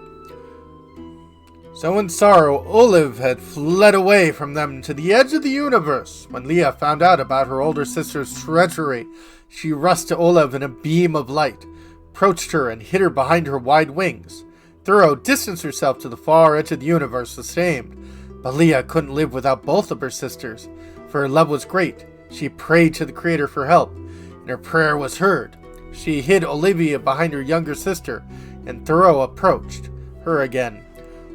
So in sorrow, Olive had fled away from them to the edge of the universe. When Leah found out about her older sister's treachery, she rushed to Olive in a beam of light, approached her, and hid her behind her wide wings. Thoreau distanced herself to the far edge of the universe, ashamed. But Leah couldn't live without both of her sisters, for her love was great. She prayed to the Creator for help, and her prayer was heard. She hid Olivia behind her younger sister, and Thoreau approached her again.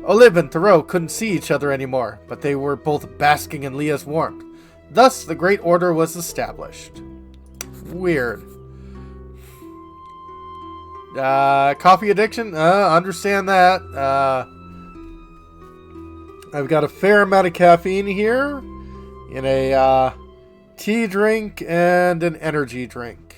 Olive and Thoreau couldn't see each other anymore, but they were both basking in Leah's warmth. Thus, the Great Order was established. Weird. Coffee addiction? Understand that. I've got a fair amount of caffeine here in a tea drink and an energy drink.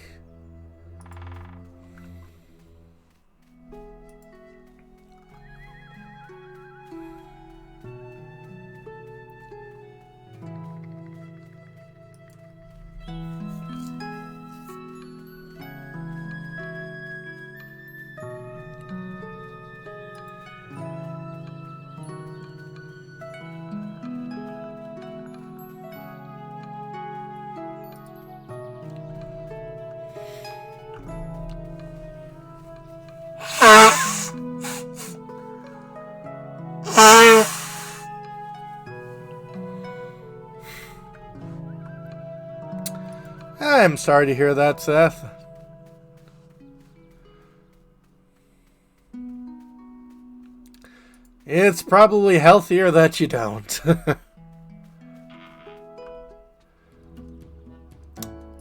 I'm sorry to hear that, Seth. It's probably healthier that you don't.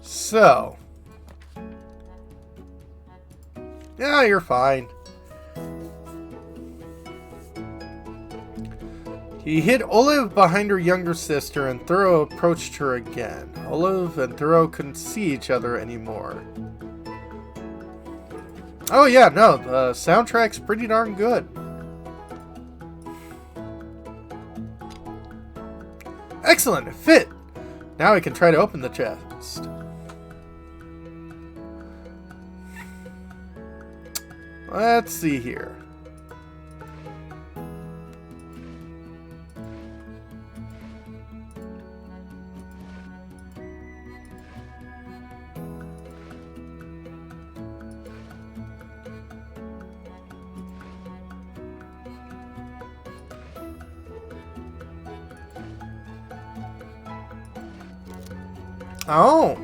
So. Yeah, you're fine. He hid Olive behind her younger sister, and Thuro approached her again. Olive and Thuro couldn't see each other anymore. Oh yeah, no, the soundtrack's pretty darn good. Excellent, it fit! Now I can try to open the chest. Let's see here. Oh.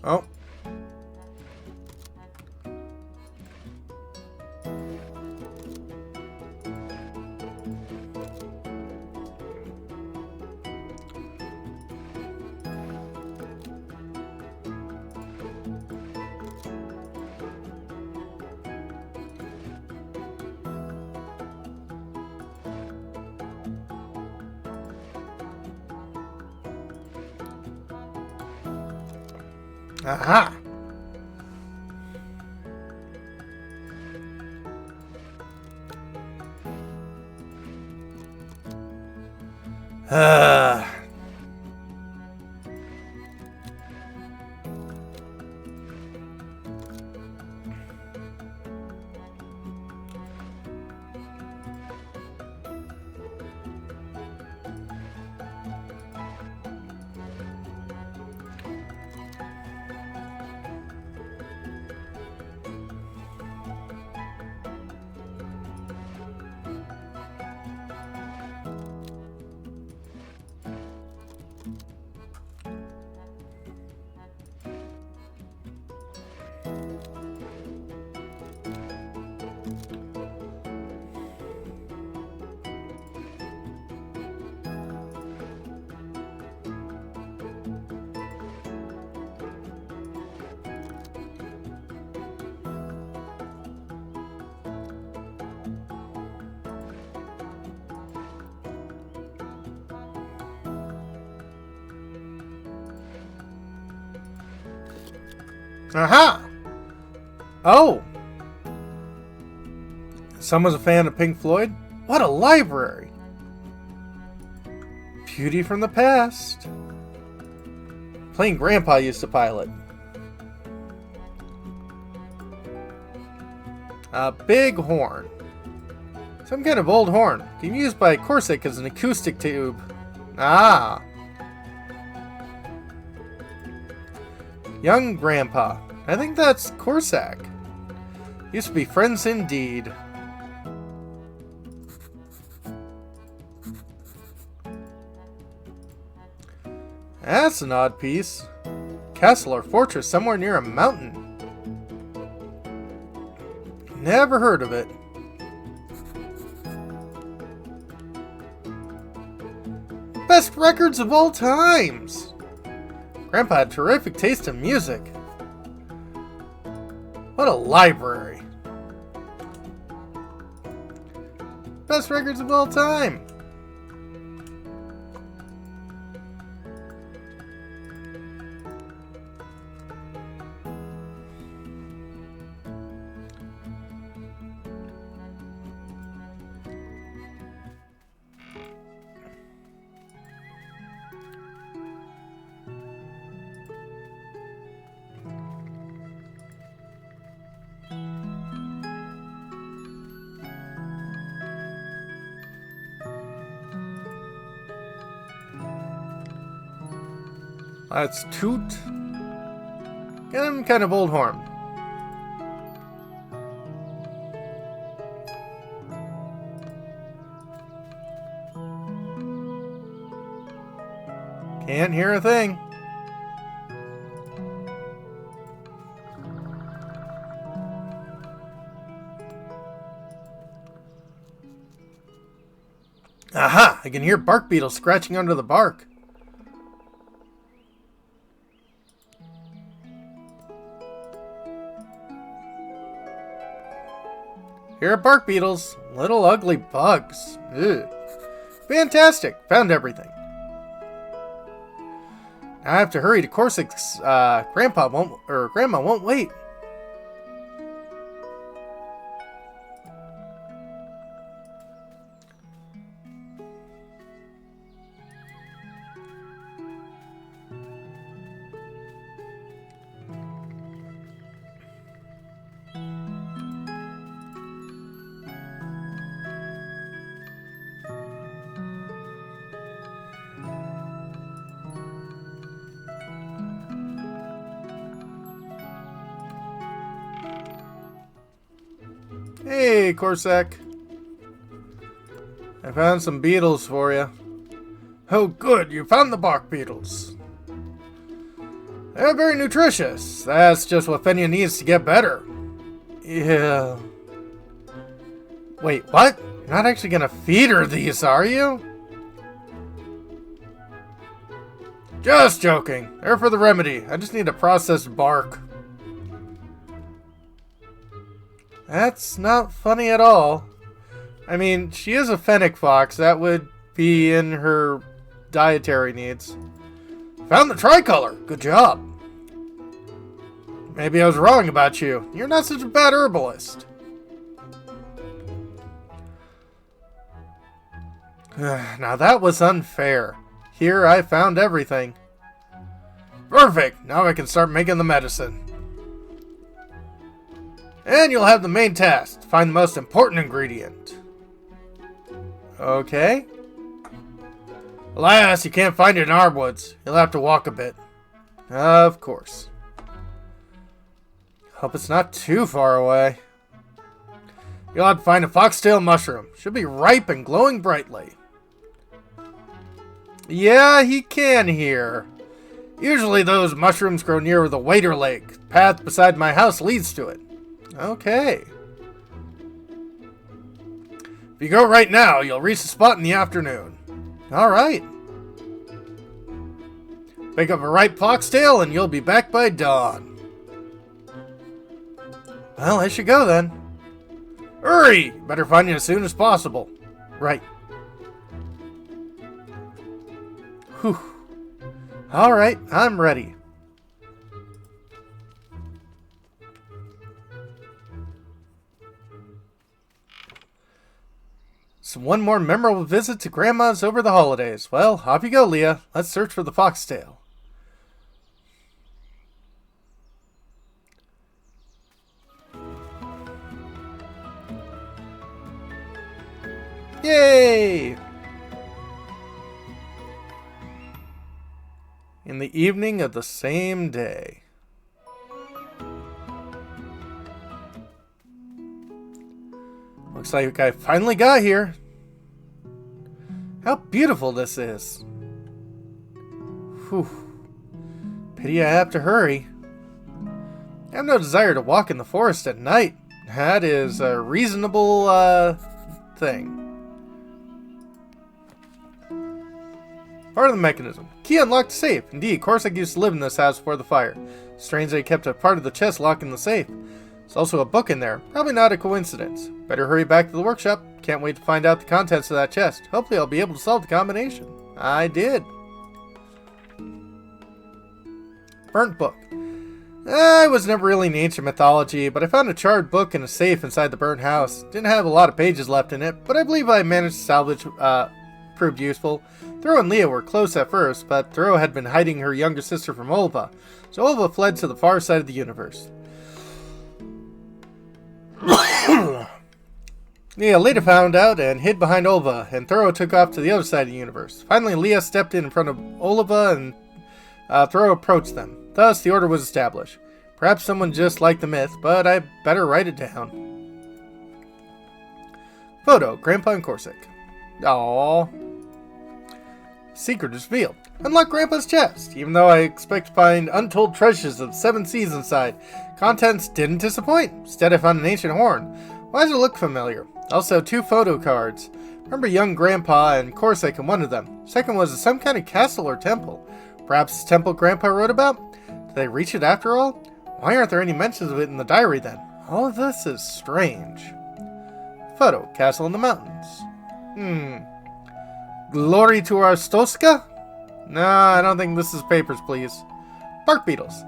Oh. Aha! Aha! Oh! Someone's a fan of Pink Floyd? What a library! Beauty from the past. Plane Grandpa used to pilot. A big horn. Some kind of old horn. Can be used by Corsic as an acoustic tube. Ah! Young Grandpa. I think that's Corsac. Used to be friends indeed. That's an odd piece. Castle or fortress somewhere near a mountain. Never heard of it. Best records of all times! Grandpa had terrific taste in music. What a library. Best records of all time. Let's toot. Get him kind of old horn. Can't hear a thing. Aha! I can hear bark beetles scratching under the bark. Here are bark beetles. Little ugly bugs. Ugh. Fantastic. Found everything. Now I have to hurry to Corsica's. Grandma won't wait. Hey, Corsac. I found some beetles for you. Oh, good. You found the bark beetles. They're very nutritious. That's just what Fenya needs to get better. Yeah. Wait, what? You're not actually gonna feed her these, are you? Just joking. They're for the remedy. I just need a processed bark. That's not funny at all. I mean, she is a fennec fox. That would be in her dietary needs. Found the tricolor. Good job. Maybe I was wrong about you. You're not such a bad herbalist. Now that was unfair. Here I found everything. Perfect. Now I can start making the medicine. And you'll have the main task, to find the most important ingredient. Okay. Alas, you can't find it in our woods. You'll have to walk a bit. Of course. Hope it's not too far away. You'll have to find a foxtail mushroom. Should be ripe and glowing brightly. Yeah, he can hear. Usually those mushrooms grow near the Wader Lake. The path beside my house leads to it. Okay. If you go right now, you'll reach the spot in the afternoon. Alright. Pick up a ripe foxtail and you'll be back by dawn. Well, I should go then. Hurry! Better find you as soon as possible. Right. Whew. Alright, I'm ready. So one more memorable visit to Grandma's over the holidays. Well, off you go, Leah. Let's search for the foxtail. Yay! In the evening of the same day. Looks like I finally got here. How beautiful this is. Whew. Pity I have to hurry. I have no desire to walk in the forest at night. That is a reasonable thing. Part of the mechanism. Key unlocked safe. Indeed, Corsac used to live in this house before the fire. Strange they kept a part of the chest locked in the safe. There's also a book in there. Probably not a coincidence. Better hurry back to the workshop. Can't wait to find out the contents of that chest. Hopefully I'll be able to solve the combination. I did. Burnt book. I was never really into ancient mythology, but I found a charred book in a safe inside the burnt house. Didn't have a lot of pages left in it, but I believe I managed to salvage proved useful. Thro and Leah were close at first, but Thro had been hiding her younger sister from Olva, so Olva fled to the far side of the universe. Leah later found out and hid behind Olva, and Thro took off to the other side of the universe. Finally, Leah stepped in front of Olva, and Thro approached them. Thus, the order was established. Perhaps someone just liked the myth, but I better write it down. Photo, Grandpa and Corsac. Aww. Secret is revealed. Unlock Grandpa's chest. Even though I expect to find untold treasures of 7 seas inside, contents didn't disappoint. Instead, I found an ancient horn. Why does it look familiar? Also, 2 photo cards. Remember young Grandpa and Corsic in one of them. Second was some kind of castle or temple. Perhaps the temple Grandpa wrote about? Did they reach it after all? Why aren't there any mentions of it in the diary then? All of this is strange. Photo. Castle in the mountains. Glory to our Stoska? No, I don't think this is papers, please. Bark beetles.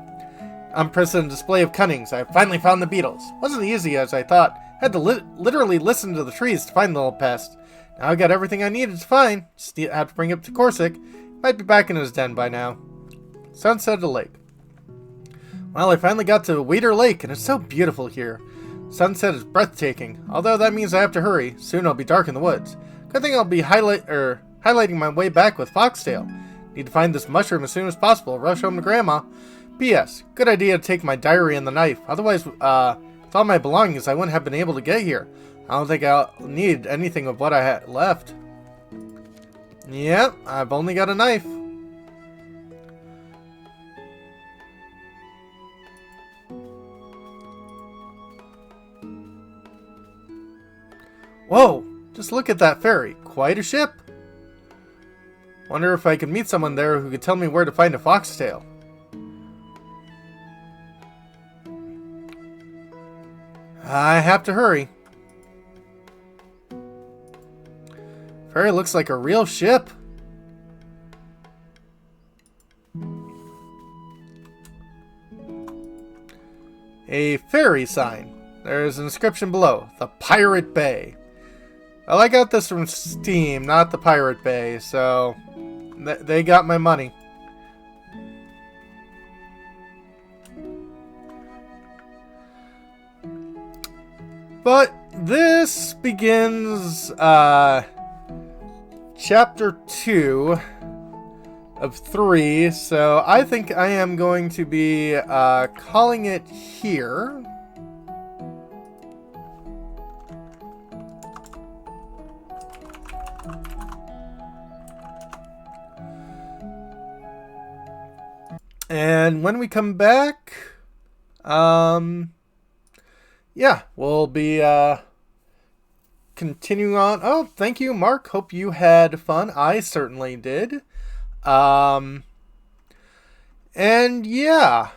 Unprecedented display of cunnings. I finally found the beetles. Wasn't easy as I thought. Had to literally listen to the trees to find the little pest. Now I got everything I needed to find. Just have to bring it to Corsic. Might be back in his den by now. Sunset of the lake. Well, I finally got to Weeder Lake, and it's so beautiful here. Sunset is breathtaking, although that means I have to hurry. Soon it'll be dark in the woods. Good thing I'll be highlighting my way back with FoxTail. Need to find this mushroom as soon as possible. Rush home to Grandma. P.S. Good idea to take my diary and the knife. Otherwise, with all my belongings, I wouldn't have been able to get here. I don't think I'll need anything of what I had left. Yep, I've only got a knife. Whoa, just look at that ferry. Quite a ship. Wonder if I could meet someone there who could tell me where to find a foxtail. I have to hurry. Ferry looks like a real ship. A ferry sign. There's an inscription below. The Pirate Bay. Well, I got this from Steam, not the Pirate Bay, so they got my money. But this begins chapter 2 of 3, so I think I am going to be calling it here. And when we come back, yeah, we'll be continuing on. Oh, thank you, Mark. Hope you had fun. I certainly did. And yeah,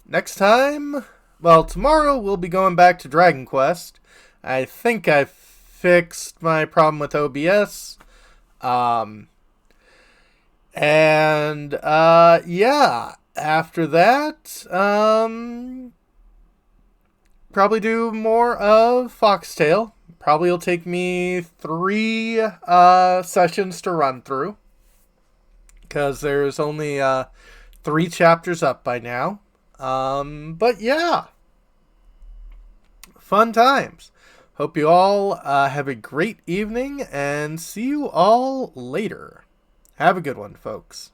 next time, well, tomorrow we'll be going back to Dragon Quest. I think I fixed my problem with OBS. And yeah, after that, probably do more of FoxTail. Probably will take me 3 sessions to run through, because there's only 3 chapters up by now. But yeah, fun times. Hope you all have a great evening, and see you all later. Have a good one, folks.